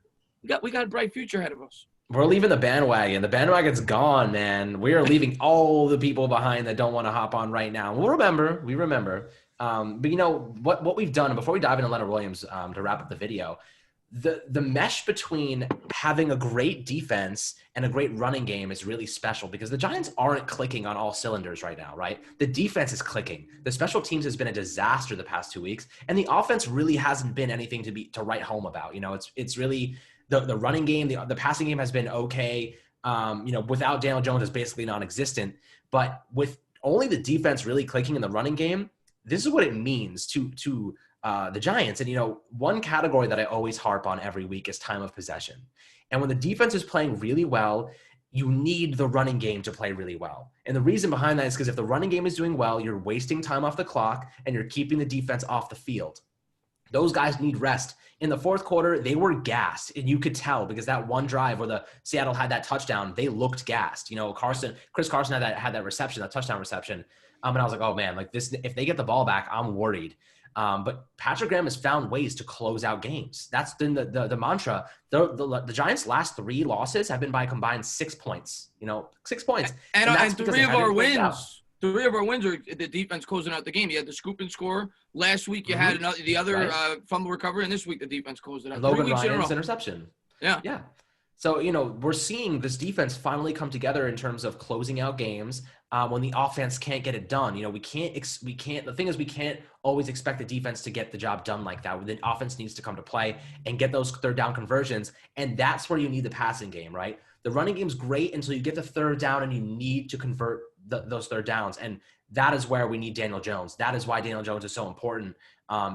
S2: we got a bright future ahead of us.
S1: We're leaving the bandwagon. The bandwagon's gone, man. We are leaving all the people behind that don't want to hop on right now. We remember. But you know what we've done, and before we dive into Leonard Williams to wrap up the video, the mesh between having a great defense and a great running game is really special, because the Giants aren't clicking on all cylinders right now, right? The defense is clicking. The special teams has been a disaster the past 2 weeks, and the offense really hasn't been anything to write home about. You know, it's really the running game, the passing game has been okay. Without Daniel Jones is basically non-existent, but with only the defense really clicking in the running game, this is what it means to the Giants. And, one category that I always harp on every week is time of possession. And when the defense is playing really well, you need the running game to play really well. And the reason behind that is because if the running game is doing well, you're wasting time off the clock and you're keeping the defense off the field. Those guys need rest. In the 4th quarter, they were gassed, and you could tell, because that one drive where the Seattle had that touchdown, they looked gassed. Chris Carson had that reception, that touchdown reception. And I was like, oh man, this, if they get the ball back, I'm worried. But Patrick Graham has found ways to close out games. That's been the mantra. The Giants' last 3 losses have been by a combined 6 points. 6 points.
S2: And 3 of our wins. 3 of our wins are the defense closing out the game. You had the scoop and score. Last week you had the other fumble recovery, and this week the defense closed it out.
S1: Logan Ryan's interception.
S2: Yeah.
S1: So, we're seeing this defense finally come together in terms of closing out games when the offense can't get it done. We can't, the thing is, we can't always expect the defense to get the job done like that. The offense needs to come to play and get those 3rd down conversions. And that's where you need the passing game, right? The running game's great until you get the 3rd down and you need to convert those 3rd downs. And that is where we need Daniel Jones. That is why Daniel Jones is so important,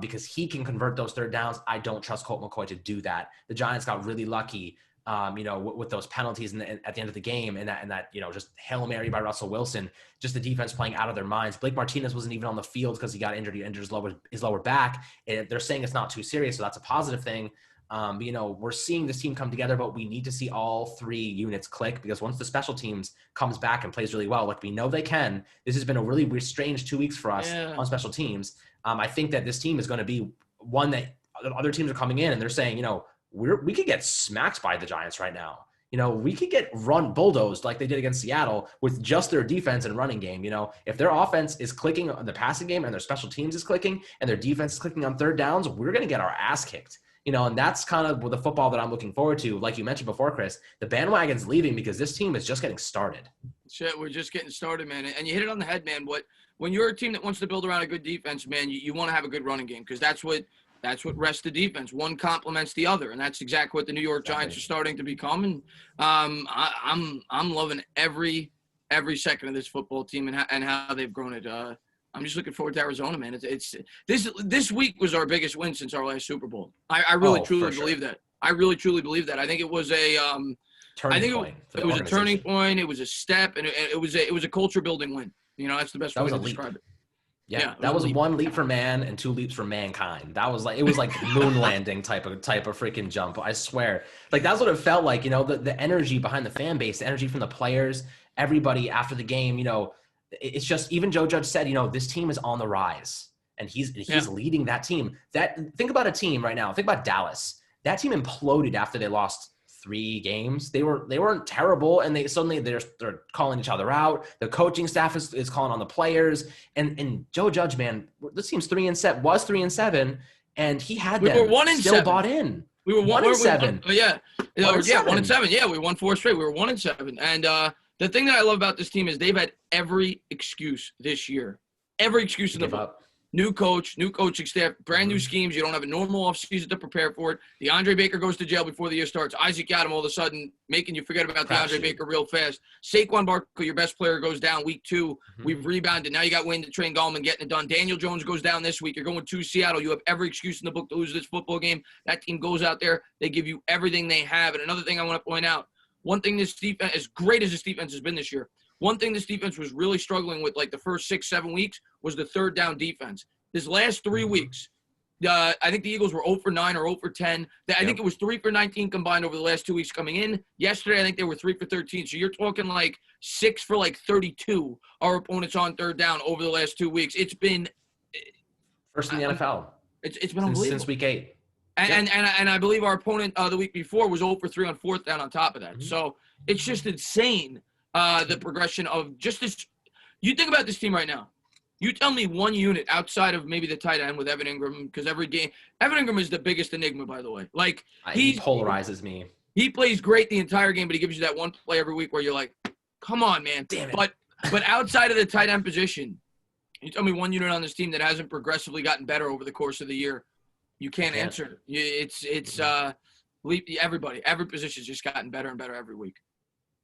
S1: because he can convert those 3rd downs. I don't trust Colt McCoy to do that. The Giants got really lucky with those penalties at the end of the game and that just Hail Mary by Russell Wilson, just the defense playing out of their minds. Blake Martinez wasn't even on the field because he got injured. He injured his lower back. And they're saying it's not too serious, so that's a positive thing. We're seeing this team come together, but we need to see all three units click, because once the special teams comes back and plays really well, like we know they can, this has been a really weird, strange 2 weeks for us on special teams. I think that this team is going to be one that other teams are coming in and they're saying, we could get smacked by the Giants right now. We could get bulldozed like they did against Seattle with just their defense and running game. If their offense is clicking on the passing game and their special teams is clicking and their defense is clicking on third downs, we're going to get our ass kicked. And that's kind of the football that I'm looking forward to. Like you mentioned before, Chris, the bandwagon's leaving because this team is just getting started.
S2: Shit, we're just getting started, man. And you hit it on the head, man. When you're a team that wants to build around a good defense, man, you want to have a good running game, because that's what rests the defense. One complements the other, and that's exactly what the New York Giants are starting to become. And I'm loving every second of this football team and how they've grown it. I'm just looking forward to Arizona, man. It's this week was our biggest win since our last Super Bowl. I really truly believe that. I really truly believe that. I think it was a
S1: turning point.
S2: It was a turning point. It was a step, and it was a culture building win. That's the best way to describe it.
S1: Yeah, that was one leap for man and two leaps for mankind. That was like, it was like moon landing type of freaking jump. I swear. Like, that's what it felt like, the energy behind the fan base, the energy from the players, everybody after the game, it's just, even Joe Judge said, this team is on the rise, and he's leading that team. Think about a team right now. Think about Dallas. That team imploded after they lost 3 games. They weren't terrible, and they're calling each other out. The coaching staff is calling on the players, and Joe Judge, man, this team's 3-7, and he had them
S2: were 1-7.
S1: Bought in.
S2: We were 1-7. 1-7. Yeah, we won 4 straight. We were 1-7, and the thing that I love about this team is they've had every excuse this year. Every excuse in the book. New coach, new coaching staff, brand new schemes. You don't have a normal offseason to prepare for it. DeAndre Baker goes to jail before the year starts. Isaac Yiadom all of a sudden making you forget about DeAndre Baker real fast. Saquon Barkley, your best player, goes down week 2. We've rebounded. Now you got Wayne Train Gallman getting it done. Daniel Jones goes down this week. You're going to Seattle. You have every excuse in the book to lose this football game. That team goes out there. They give you everything they have. And another thing I want to point out, one thing this defense, as great as this defense has been this year, one thing this defense was really struggling with, like the first 6-7 weeks, was the third down defense. This last 3 weeks, I think the Eagles were 0 for 9 or 0 for 10. I think it was 3 for 19 combined over the last 2 weeks coming in. Yesterday, I think they were 3 for 13. So you're talking like 6 for like 32, our opponents on third down over the last 2 weeks. It's been
S1: first in the NFL.
S2: It's been unbelievable
S1: since week 8.
S2: And I believe our opponent the week before was 0 for 3 on fourth down on top of that. So it's just insane, the progression of just this. You think about this team right now. You tell me one unit outside of maybe the tight end with Evan Ingram, because every game – Evan Ingram is the biggest enigma, by the way. Like,
S1: he polarizes me.
S2: He plays great the entire game, but he gives you that one play every week where you're like, come on, man.
S1: Damn it.
S2: But outside of the tight end position, you tell me one unit on this team that hasn't progressively gotten better over the course of the year. You can't answer. It's everybody. Every position's just gotten better and better every week.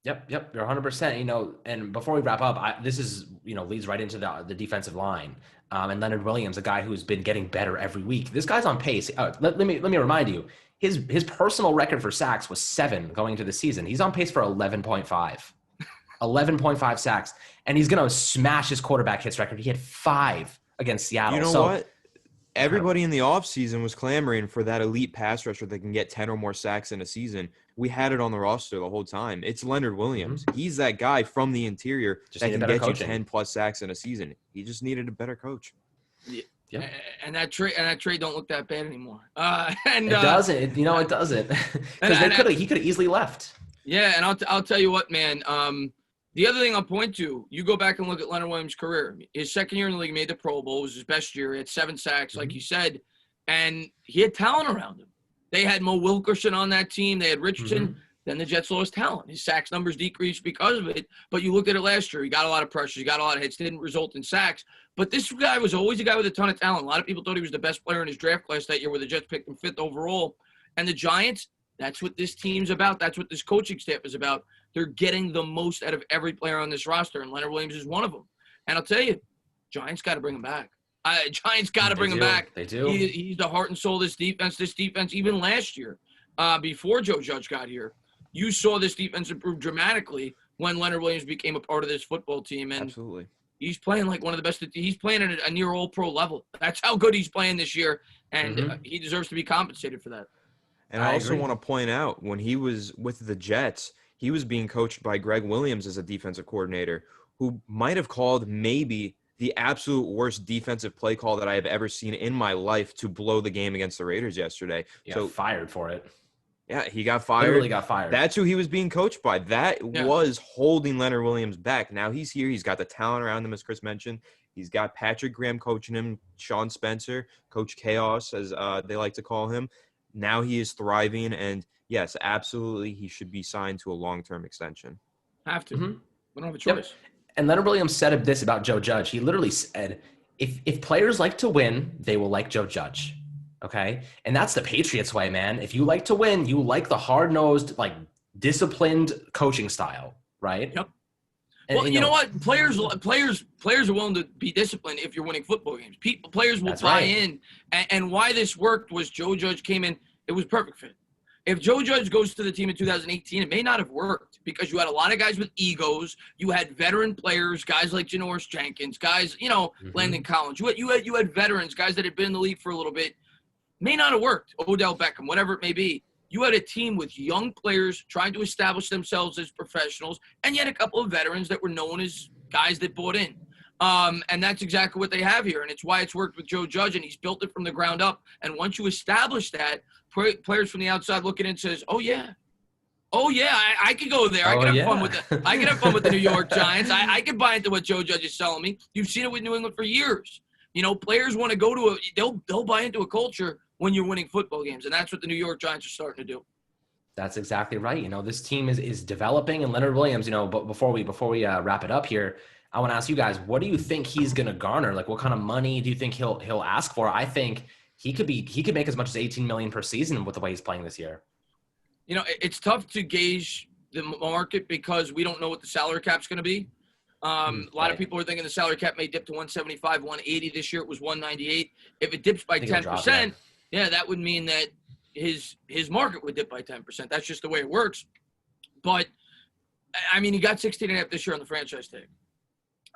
S1: Yep, you're 100%. And before we wrap up, this is leads right into the defensive line. And Leonard Williams, a guy who's been getting better every week. This guy's on pace. Let me remind you, his personal record for sacks was 7 going into the season. He's on pace for 11.5. 11.5 sacks, and he's gonna smash his quarterback hits record. He had 5 against Seattle.
S3: You know what? Everybody in the offseason was clamoring for that elite pass rusher that can get 10 or more sacks in a season. We had it on the roster the whole time. It's Leonard Williams. He's that guy from the interior that can get you 10+ sacks in a season. He just needed a better coach.
S2: Yeah. And that trade don't look that bad anymore.
S1: It doesn't. It doesn't. Because he could have easily left.
S2: Yeah, and I'll tell you what, man. The other thing I'll point to, you go back and look at Leonard Williams' career. His second year in the league, made the Pro Bowl. It was his best year. He had 7 sacks, like you said, and he had talent around him. They had Mo Wilkerson on that team. They had Richardson. Then the Jets lost talent. His sacks numbers decreased because of it. But you look at it last year. He got a lot of pressure. He got a lot of hits. Didn't result in sacks. But this guy was always a guy with a ton of talent. A lot of people thought he was the best player in his draft class that year, where the Jets picked him 5th overall. And the Giants, that's what this team's about. That's what this coaching staff is about. They're getting the most out of every player on this roster, and Leonard Williams is one of them. And I'll tell you, Giants got to bring him back. Giants got to bring him back.
S1: They do.
S2: He's the heart and soul of this defense. This defense, even last year, before Joe Judge got here, you saw this defense improve dramatically when Leonard Williams became a part of this football team. And
S3: absolutely.
S2: He's playing like one of the best. He's playing at a near all-pro level. That's how good he's playing this year, and he deserves to be compensated for that.
S3: And I also want to point out, when he was with the Jets, he was being coached by Greg Williams as a defensive coordinator, who might have called maybe the absolute worst defensive play call that I have ever seen in my life to blow the game against the Raiders yesterday.
S1: Yeah, so fired for it.
S3: Yeah, he got fired.
S1: Literally got fired.
S3: That's who he was being coached by. That was holding Leonard Williams back. Now he's here. He's got the talent around him, as Chris mentioned. He's got Patrick Graham coaching him, Sean Spencer, Coach Chaos, as they like to call him. Now he is thriving, and yes, absolutely, he should be signed to a long-term extension.
S2: Have to. We don't have a choice. Yep.
S1: And Leonard Williams said this about Joe Judge. He literally said, if players like to win, they will like Joe Judge. Okay? And that's the Patriots way, man. If you like to win, you like the hard-nosed, like, disciplined coaching style, right?
S2: Yep. And, well, you know what? Players are willing to be disciplined if you're winning football games. Players will buy in. And why this worked was Joe Judge came in. It was perfect fit. If Joe Judge goes to the team in 2018, it may not have worked because you had a lot of guys with egos. You had veteran players, guys like Janoris Jenkins, guys, Landon Collins. You had veterans, guys that had been in the league for a little bit. May not have worked. Odell Beckham, whatever it may be. You had a team with young players trying to establish themselves as professionals, and yet a couple of veterans that were known as guys that bought in. And that's exactly what they have here, and it's why it's worked with Joe Judge, and he's built it from the ground up. And once you establish that, players from the outside looking in says, "Oh yeah, I could go there. I could have fun with it. I could have fun with the New York Giants. I could buy into what Joe Judge is selling me." You've seen it with New England for years. Players want to go to they'll buy into a culture when you're winning football games, and that's what the New York Giants are starting to do.
S1: That's exactly right. This team is developing, and Leonard Williams, but before we wrap it up here, I want to ask you guys, what do you think he's going to garner? Like, what kind of money do you think he'll ask for? I think he could make as much as $18 million per season with the way he's playing this year.
S2: It's tough to gauge the market because we don't know what the salary cap's going to be. A lot of people are thinking the salary cap may dip to 175, 180 this year. It was 198. If it dips by 10%, that would mean that his market would dip by 10%. That's just the way it works. But, he got 16.5 this year on the franchise tag.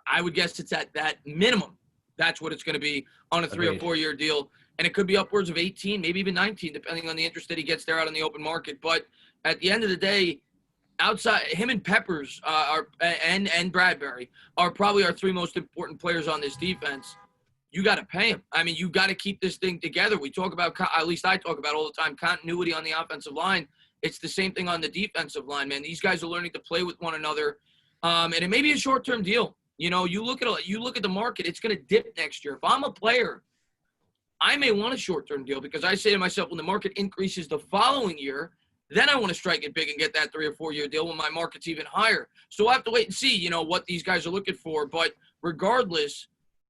S2: I would guess it's at that minimum. That's what it's going to be on a 3 or 4 year deal. And it could be upwards of 18, maybe even 19, depending on the interest that he gets there out in the open market. But at the end of the day, outside him and Peppers and Bradbury are probably our three most important players on this defense. You got to pay him. You got to keep this thing together. We talk about, at least I talk about all the time, continuity on the offensive line. It's the same thing on the defensive line, man. These guys are learning to play with one another. And it may be a short-term deal. You look at the market, it's going to dip next year. If I'm a player, I may want a short-term deal because I say to myself, when the market increases the following year, then I want to strike it big and get that 3 or 4 year deal when my market's even higher. So I have to wait and see, what these guys are looking for. But regardless,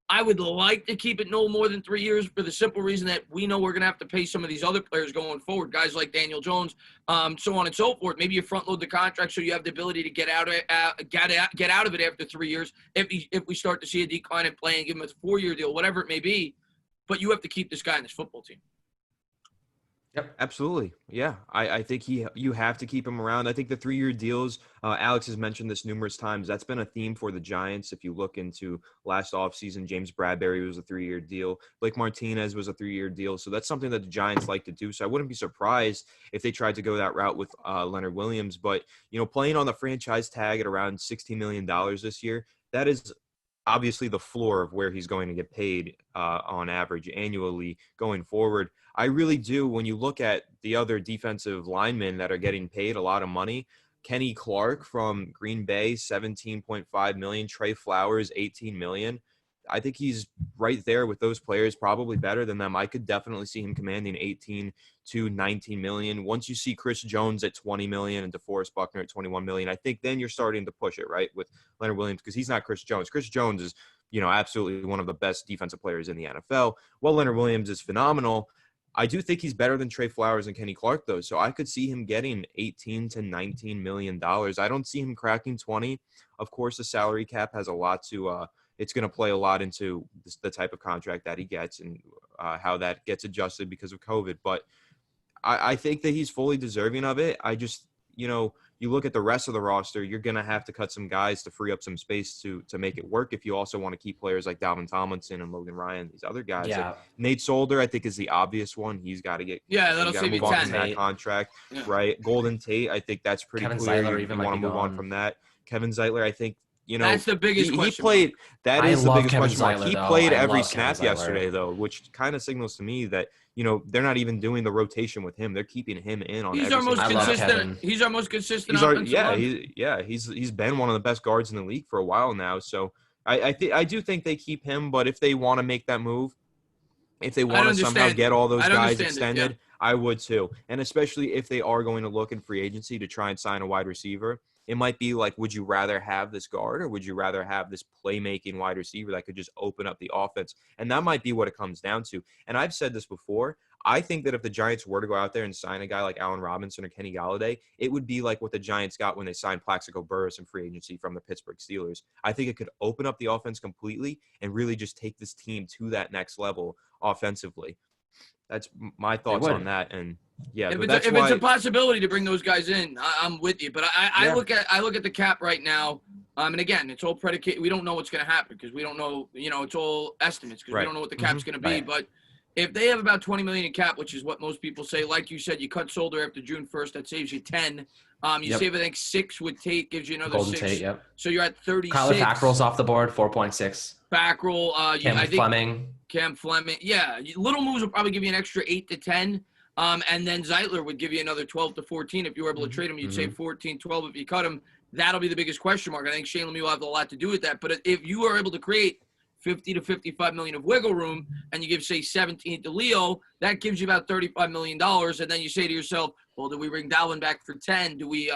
S2: I would like to keep it no more than 3 years for the simple reason that we know we're going to have to pay some of these other players going forward, guys like Daniel Jones, so on and so forth. Maybe you front load the contract so you have the ability to get out of it after 3 years if we start to see a decline in play and give him a 4 year deal, whatever it may be. But you have to keep this guy in this football team.
S3: Yep, absolutely. Yeah, I think you have to keep him around. I think the 3 year deals, Alex has mentioned this numerous times. That's been a theme for the Giants. If you look into last offseason, James Bradbury was a 3 year deal. Blake Martinez was a 3 year deal. So that's something that the Giants like to do. So I wouldn't be surprised if they tried to go that route with Leonard Williams. But, playing on the franchise tag at around $16 million this year, that is obviously the floor of where he's going to get paid on average annually going forward. I really do. When you look at the other defensive linemen that are getting paid a lot of money, Kenny Clark from Green Bay, $17.5 million, Trey Flowers, $18 million. I think he's right there with those players, probably better than them. I could definitely see him commanding 18 to 19 million. Once you see Chris Jones at 20 million and DeForest Buckner at 21 million, I think then you're starting to push it, right, with Leonard Williams, because he's not Chris Jones. Chris Jones is, absolutely one of the best defensive players in the NFL. While Leonard Williams is phenomenal, I do think he's better than Trey Flowers and Kenny Clark, though. So I could see him getting 18 to 19 million dollars. I don't see him cracking 20. Of course, the salary cap has a lot to it's going to play a lot into the type of contract that he gets and how that gets adjusted because of COVID. But I think that he's fully deserving of it. you look at the rest of the roster, you're going to have to cut some guys to free up some space to make it work if you also want to keep players like Dalvin Tomlinson and Logan Ryan, these other guys.
S1: Yeah.
S3: Like Nate Solder, I think, is the obvious one. He's got to get
S2: that'll save you
S3: move on
S2: 10.
S3: from that contract, right? Golden Tate, I think that's pretty
S1: Kevin
S3: clear.
S1: Zeitler
S3: You
S1: even
S3: want
S1: might
S3: to
S1: be
S3: move on
S1: gone.
S3: from that. Kevin Zeitler, I think,
S2: that's the biggest question.
S3: He played. That
S1: I
S3: is the
S1: love
S3: biggest
S1: Kevin
S3: question mark.
S1: Zeitler,
S3: He
S1: though.
S3: played
S1: I
S3: every
S1: love Kevin
S3: snap
S1: Zeitler.
S3: yesterday, though, which kind of signals to me that they're not even doing the rotation with him. They're keeping him in on.
S2: He's
S3: every
S2: our most
S3: single snap.
S2: consistent. He's our most consistent.
S3: He's been one of the best guards in the league for a while now. So I do think they keep him, but if they want to make that move, if they want to somehow get all those guys extended, I would too. And especially if they are going to look in free agency to try and sign a wide receiver, it might be like, would you rather have this guard or would you rather have this playmaking wide receiver that could just open up the offense? And that might be what it comes down to. And I've said this before. I think that if the Giants were to go out there and sign a guy like Allen Robinson or Kenny Galladay, it would be like what the Giants got when they signed Plaxico Burress in free agency from the Pittsburgh Steelers. I think it could open up the offense completely and really just take this team to that next level offensively. That's my thoughts on that. And yeah,
S2: if it's a possibility to bring those guys in, I'm with you. But I look at the cap right now. And again, it's all predicated. We don't know what's going to happen because we don't know. It's all estimates because we don't know what the cap's going to be.
S1: Right.
S2: But if they have about $20 million in cap, which is what most people say, like you said, you cut Solder after June 1st, that saves you 10. You save, I think, 6 with Tate, gives you another
S1: Golden
S2: 6.
S1: Tate, yep.
S2: So you're at 36.
S1: Kyler Fackrell's off the board, 4.6.
S2: Fackrell, Cam Fleming. Yeah, little moves will probably give you an extra 8 to 10. And then Zeitler would give you another 12 to 14. If you were able to trade him, you'd save 14, 12 if you cut him. That'll be the biggest question mark. I think Shane Lemieux will have a lot to do with that. But if you are able to create 50 to 55 million of wiggle room and you give, say, 17 to Leo, that gives you about $35 million. And then you say to yourself, well, do we bring Dalvin back for 10? Do we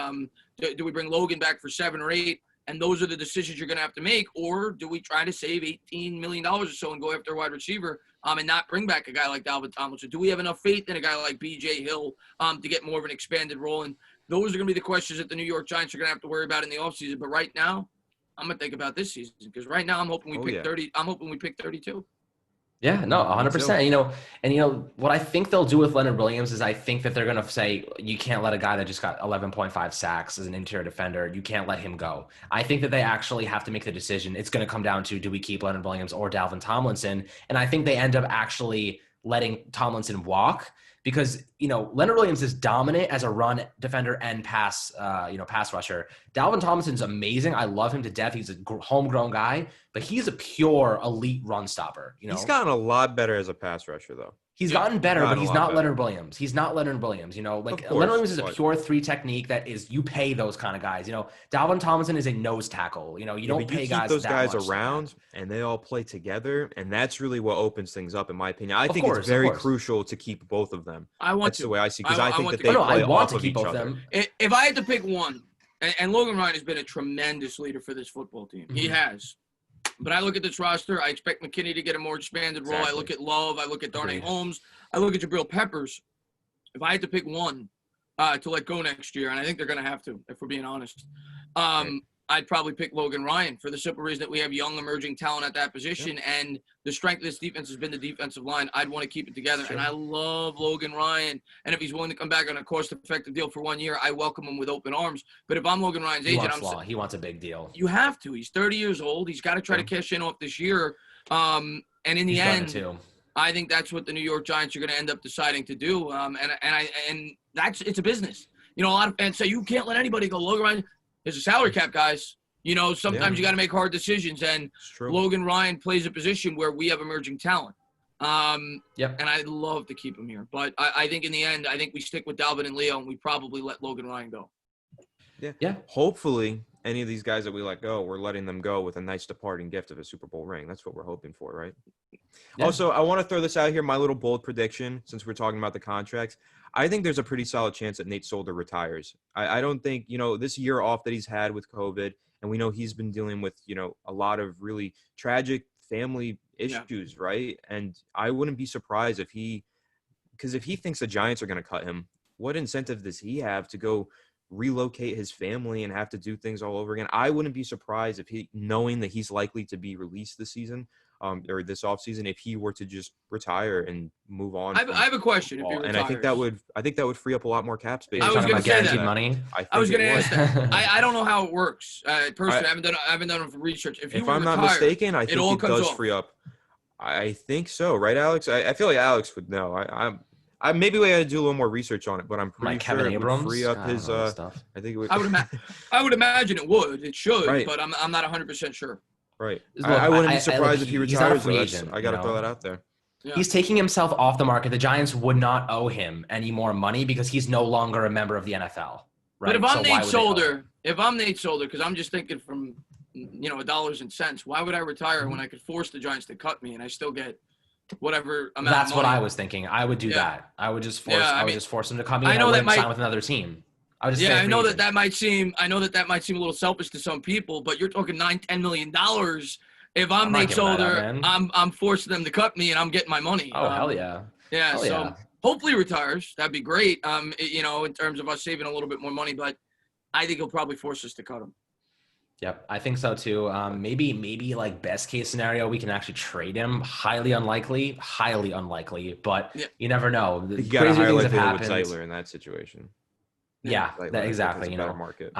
S2: bring Logan back for 7 or 8? And those are the decisions you're going to have to make. Or do we try to save $18 million or so and go after a wide receiver and not bring back a guy like Dalvin Tomlinson? Do we have enough faith in a guy like B.J. Hill to get more of an expanded role? And those are going to be the questions that the New York Giants are going to have to worry about in the offseason. But right now, I'm going to think about this season because right now I'm hoping we pick 30. I'm hoping we pick 32.
S1: Yeah, no, 100%. What I think they'll do with Leonard Williams is I think that they're going to say, you can't let a guy that just got 11.5 sacks as an interior defender, you can't let him go. I think that they actually have to make the decision. It's going to come down to, do we keep Leonard Williams or Dalvin Tomlinson? And I think they end up actually letting Tomlinson walk because, Leonard Williams is dominant as a run defender and pass rusher. Dalvin Tomlinson's amazing. I love him to death. He's a homegrown guy, but he's a pure elite run stopper.
S3: He's gotten a lot better as a pass rusher, though.
S1: He's gotten better, but he's not Leonard Williams. He's not Leonard Williams. Leonard Williams is a pure 3 technique that is, you pay those kind of guys. Dalvin Tomlinson is a nose tackle. You don't pay guys.
S3: Those guys around and they all play together, and that's really what opens things up, in my opinion. I think it's very crucial to keep both of them. That's the way I see, because I think that they play off of each other.
S2: If I had to pick one, and Logan Ryan has been a tremendous leader for this football team. He has. But I look at this roster. I expect McKinney to get a more expanded role. Exactly. I look at Love. I look at Darnay Holmes. I look at Jabril Peppers. If I had to pick one to let go next year, and I think they're going to have to, if we're being honest, I'd probably pick Logan Ryan for the simple reason that we have young emerging talent at that position, and the strength of this defense has been the defensive line. I'd want to keep it together, and I love Logan Ryan. And if he's willing to come back on a cost-effective deal for 1 year, I welcome him with open arms. But if I'm Logan Ryan's agent,
S1: he wants a big deal.
S2: You have to. He's 30 years old. He's got to try to cash in off this year. And in the end, I think that's what the New York Giants are going to end up deciding to do. And it's a business. A lot of fans say you can't let anybody go. Logan Ryan. There's a salary cap, guys. Sometimes you got to make hard decisions, and Logan Ryan plays a position where we have emerging talent. And I'd love to keep him here. But I think in the end, I think we stick with Dalvin and Leo, and we probably let Logan Ryan go.
S3: Yeah. Hopefully, any of these guys that we let go, we're letting them go with a nice departing gift of a Super Bowl ring. That's what we're hoping for, right? Yeah. Also, I want to throw this out here, my little bold prediction, since we're talking about the contracts. I think there's a pretty solid chance that Nate Solder retires. I don't think, this year off that he's had with COVID, and we know he's been dealing with, a lot of really tragic family issues, right? And I wouldn't be surprised if he thinks the Giants are going to cut him, what incentive does he have to go relocate his family and have to do things all over again? I wouldn't be surprised if knowing that he's likely to be released this season, or this offseason if he were to just retire and move on.
S2: I have a question. If he retires.
S3: And I think that would free up a lot more cap space.
S2: I was going to say that.
S1: Money.
S2: I was going to ask that. I don't know how it works. Personally, I haven't done research. If I'm not mistaken, I think it does free up.
S3: I think so, right, Alex? I feel like Alex would know. I maybe we got to do a little more research on it, but I'm pretty sure it would free up his stuff. I think it would.
S2: I would imagine it would. It should, right. But I'm not 100% sure.
S3: Right. I wouldn't be surprised if he retires. I got to throw that out there.
S1: Yeah. He's taking himself off the market. The Giants would not owe him any more money because he's no longer a member of the NFL. Right?
S2: But if I'm Nate Solder, because I'm just thinking from dollars and cents, why would I retire when I could force the Giants to cut me and I still get whatever amount?
S1: That's what I was thinking. I would do that. I would just force. I would just force him to cut me. I know that might sign with another team.
S2: I know that might seem a little selfish to some people, but you're talking $9-10 million. If I'm Nate Solder, I'm forcing them to cut me, and I'm getting my money.
S1: Oh hell yeah!
S2: Yeah, hopefully retires. That'd be great. In terms of us saving a little bit more money, but I think he'll probably force us to cut him.
S1: Yep, I think so too. Maybe like best case scenario, we can actually trade him. Highly unlikely, but you never know.
S3: You got a higher likelihood with Zeitler in that situation.
S1: Yeah, exactly. Market.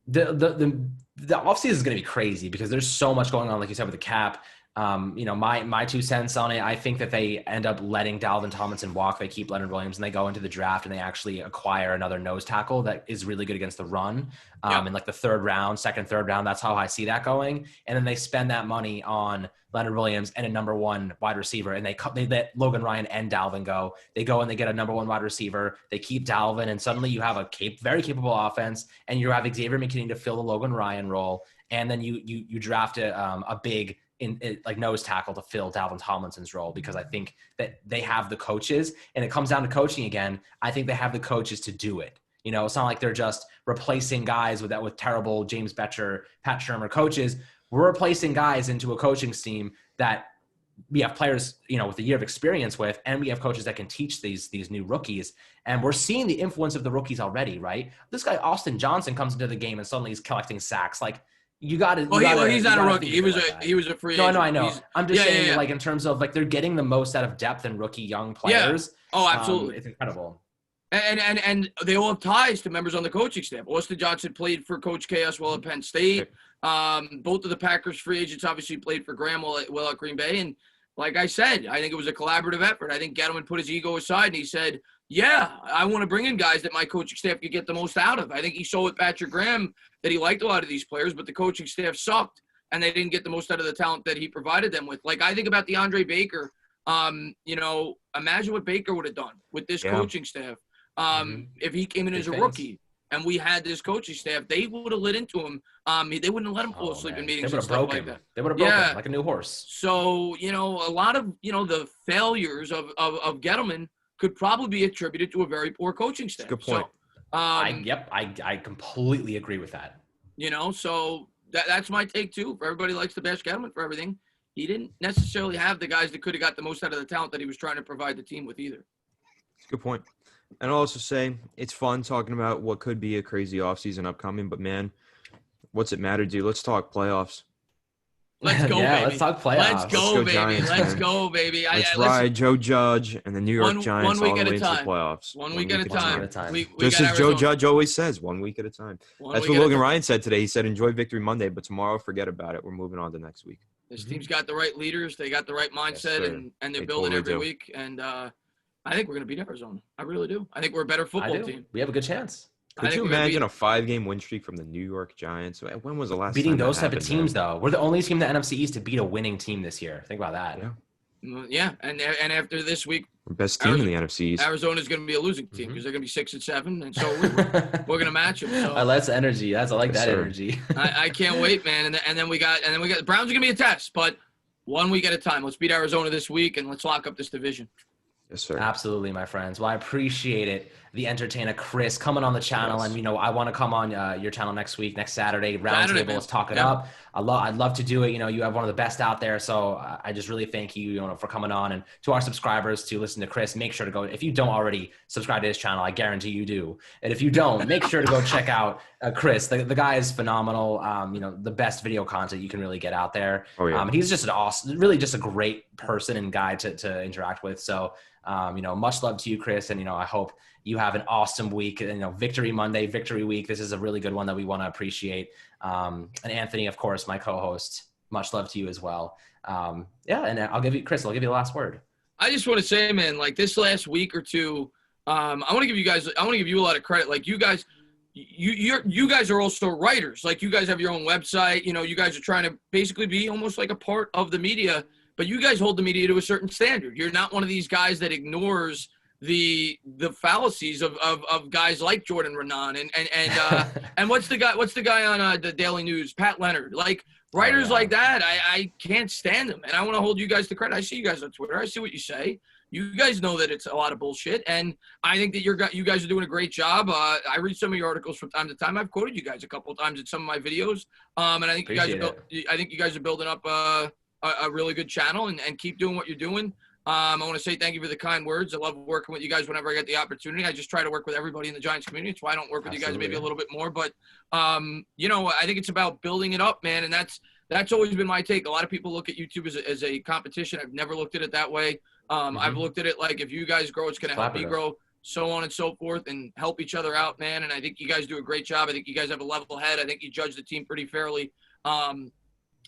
S1: The offseason is going to be crazy because there's so much going on, like you said, with the cap. My 2 cents on it, I think that they end up letting Dalvin Tomlinson walk. They keep Leonard Williams and they go into the draft and they actually acquire another nose tackle that is really good against the run in like the third round. That's how I see that going. And then they spend that money on Leonard Williams and a number 1 wide receiver. And they let Logan Ryan and Dalvin go. They go and they get a number 1 wide receiver. They keep Dalvin and suddenly you have a very capable offense and you have Xavier McKinney to fill the Logan Ryan role. And then you draft a big like nose tackle to fill Dalvin Tomlinson's role because I think that they have the coaches and it comes down to coaching again. I think they have the coaches to do it. It's not like they're just replacing guys with terrible James Betcher, Pat Shurmur coaches. We're replacing guys into a coaching team that we have players, with a year of experience with, and we have coaches that can teach these new rookies. And we're seeing the influence of the rookies already, right? This guy, Austin Johnson, comes into the game and suddenly he's collecting sacks. Like, you got to.
S2: He's not a rookie. He was a free agent.
S1: No, I know. I'm just saying, like in terms of like they're getting the most out of depth and rookie young players.
S2: Yeah. Oh, absolutely.
S1: It's incredible.
S2: And they all have ties to members on the coaching staff. Austin Johnson played for Coach K as well at Penn State. Both of the Packers free agents obviously played for Graham well at Green Bay. And like I said, I think it was a collaborative effort. I think Gettleman put his ego aside and he said, yeah, I want to bring in guys that my coaching staff could get the most out of. I think he saw with Patrick Graham that he liked a lot of these players, but the coaching staff sucked and they didn't get the most out of the talent that he provided them with. Like I think about DeAndre Baker. Imagine what Baker would have done with this coaching staff. If he came in as a rookie and we had this coaching staff, they would have lit into him. They wouldn't have let him fall asleep in meetings and stuff like that.
S1: They would have broken him like a new horse.
S2: So, a lot of, the failures of Gettleman could probably be attributed to a very poor coaching staff.
S3: Good point.
S2: So,
S1: I completely agree with that.
S2: So that's my take too. Everybody likes to bash Gettleman for everything. He didn't necessarily have the guys that could have got the most out of the talent that he was trying to provide the team with either.
S3: Good point. And I'll also say it's fun talking about what could be a crazy offseason upcoming, but man, what's it matter, dude? Let's talk playoffs.
S2: Let's go, baby.
S1: Let's talk playoffs.
S2: Let's go, baby.
S3: Giants,
S2: let's go, baby.
S3: Let's ride Joe Judge and the New York Giants all the way into the playoffs.
S2: One week at a time.
S3: Just as Joe Judge always says, 1 week at a time. That's what Logan Ryan said today. He said, enjoy Victory Monday, but tomorrow, forget about it. We're moving on to next week.
S2: This team's got the right leaders. They got the right mindset, and they're building every week. And I think we're going to beat Arizona. I really do. I think we're a better football team.
S1: We have a good chance.
S3: Could you imagine a 5-game win streak from the New York Giants? When was the last
S1: beating
S3: time
S1: those type of teams, though? We're the only team in the NFC East to beat a winning team this year. Think about that.
S2: Yeah, and after this week,
S3: we're best team in the NFC East.
S2: Arizona's going to be a losing team because they're going to be 6-7, and so we're going to match them. So.
S1: That's energy. I like that energy.
S2: I can't wait, man. And then we got the Browns are going to be a test, but 1 week at a time. Let's beat Arizona this week and let's lock up this division.
S3: Yes, sir.
S1: Absolutely, my friends. Well, I appreciate it the Entertainah Chris coming on the channel. Yes. And, you know, I want to come on your channel next week, next Saturday, roundtable. Let's talk it up. I'd love to do it. You know, you have one of the best out there. So I just really thank you, you know, for coming on. And to our subscribers to listen to Chris, make sure to go. If you don't already subscribe to his channel, I guarantee you do. And if you don't, make sure to go check out Chris. The guy is phenomenal. You know, the best video content you can really get out there. Oh, yeah. He's just an awesome, really just a great person and guy to interact with. So, you know, much love to you, Chris. And, you know, I hope you have an awesome week. You know, Victory Monday, Victory Week. This is a really good one that we want to appreciate. And Anthony, of course, my co-host, much love to you as well. Yeah. And I'll give you the last word.
S2: I just want to say, man, like this last week or two, I want to give you a lot of credit. Like you guys, you guys are also writers. Like you guys have your own website. You know, you guys are trying to basically be almost like a part of the media, but you guys hold the media to a certain standard. You're not one of these guys that ignores the fallacies of guys like Jordan Renan and what's the guy on the Daily News, Pat Leonard. Like writers like that, I can't stand them, and I want to hold you guys to credit. I see you guys on Twitter. I see what you say. You guys know that it's a lot of bullshit, and I think that you guys are doing a great job. I read some of your articles from time to time. I've quoted you guys a couple of times in some of my videos, and I think you guys are building up a really good channel, and keep doing what you're doing. I want to say thank you for the kind words. I love working with you guys whenever I get the opportunity. I just try to work with everybody in the Giants community. That's why I don't work with you guys maybe a little bit more. But, you know, I think it's about building it up, man, and that's always been my take. A lot of people look at YouTube as a competition. I've never looked at it that way. I've looked at it like if you guys grow, it's going to help me grow, so on and so forth, and help each other out, man. And I think you guys do a great job. I think you guys have a level head. I think you judge the team pretty fairly. I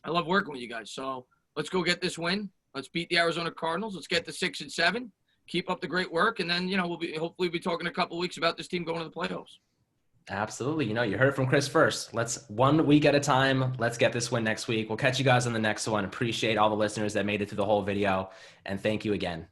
S2: love working with you guys. So let's go get this win. Let's beat the Arizona Cardinals. Let's get to 6-7. Keep up the great work, and then, you know, we'll hopefully be talking in a couple of weeks about this team going to the playoffs.
S1: Absolutely. You know, you heard it from Chris first. Let's 1 week at a time. Let's get this win next week. We'll catch you guys on the next one. Appreciate all the listeners that made it through the whole video, and thank you again.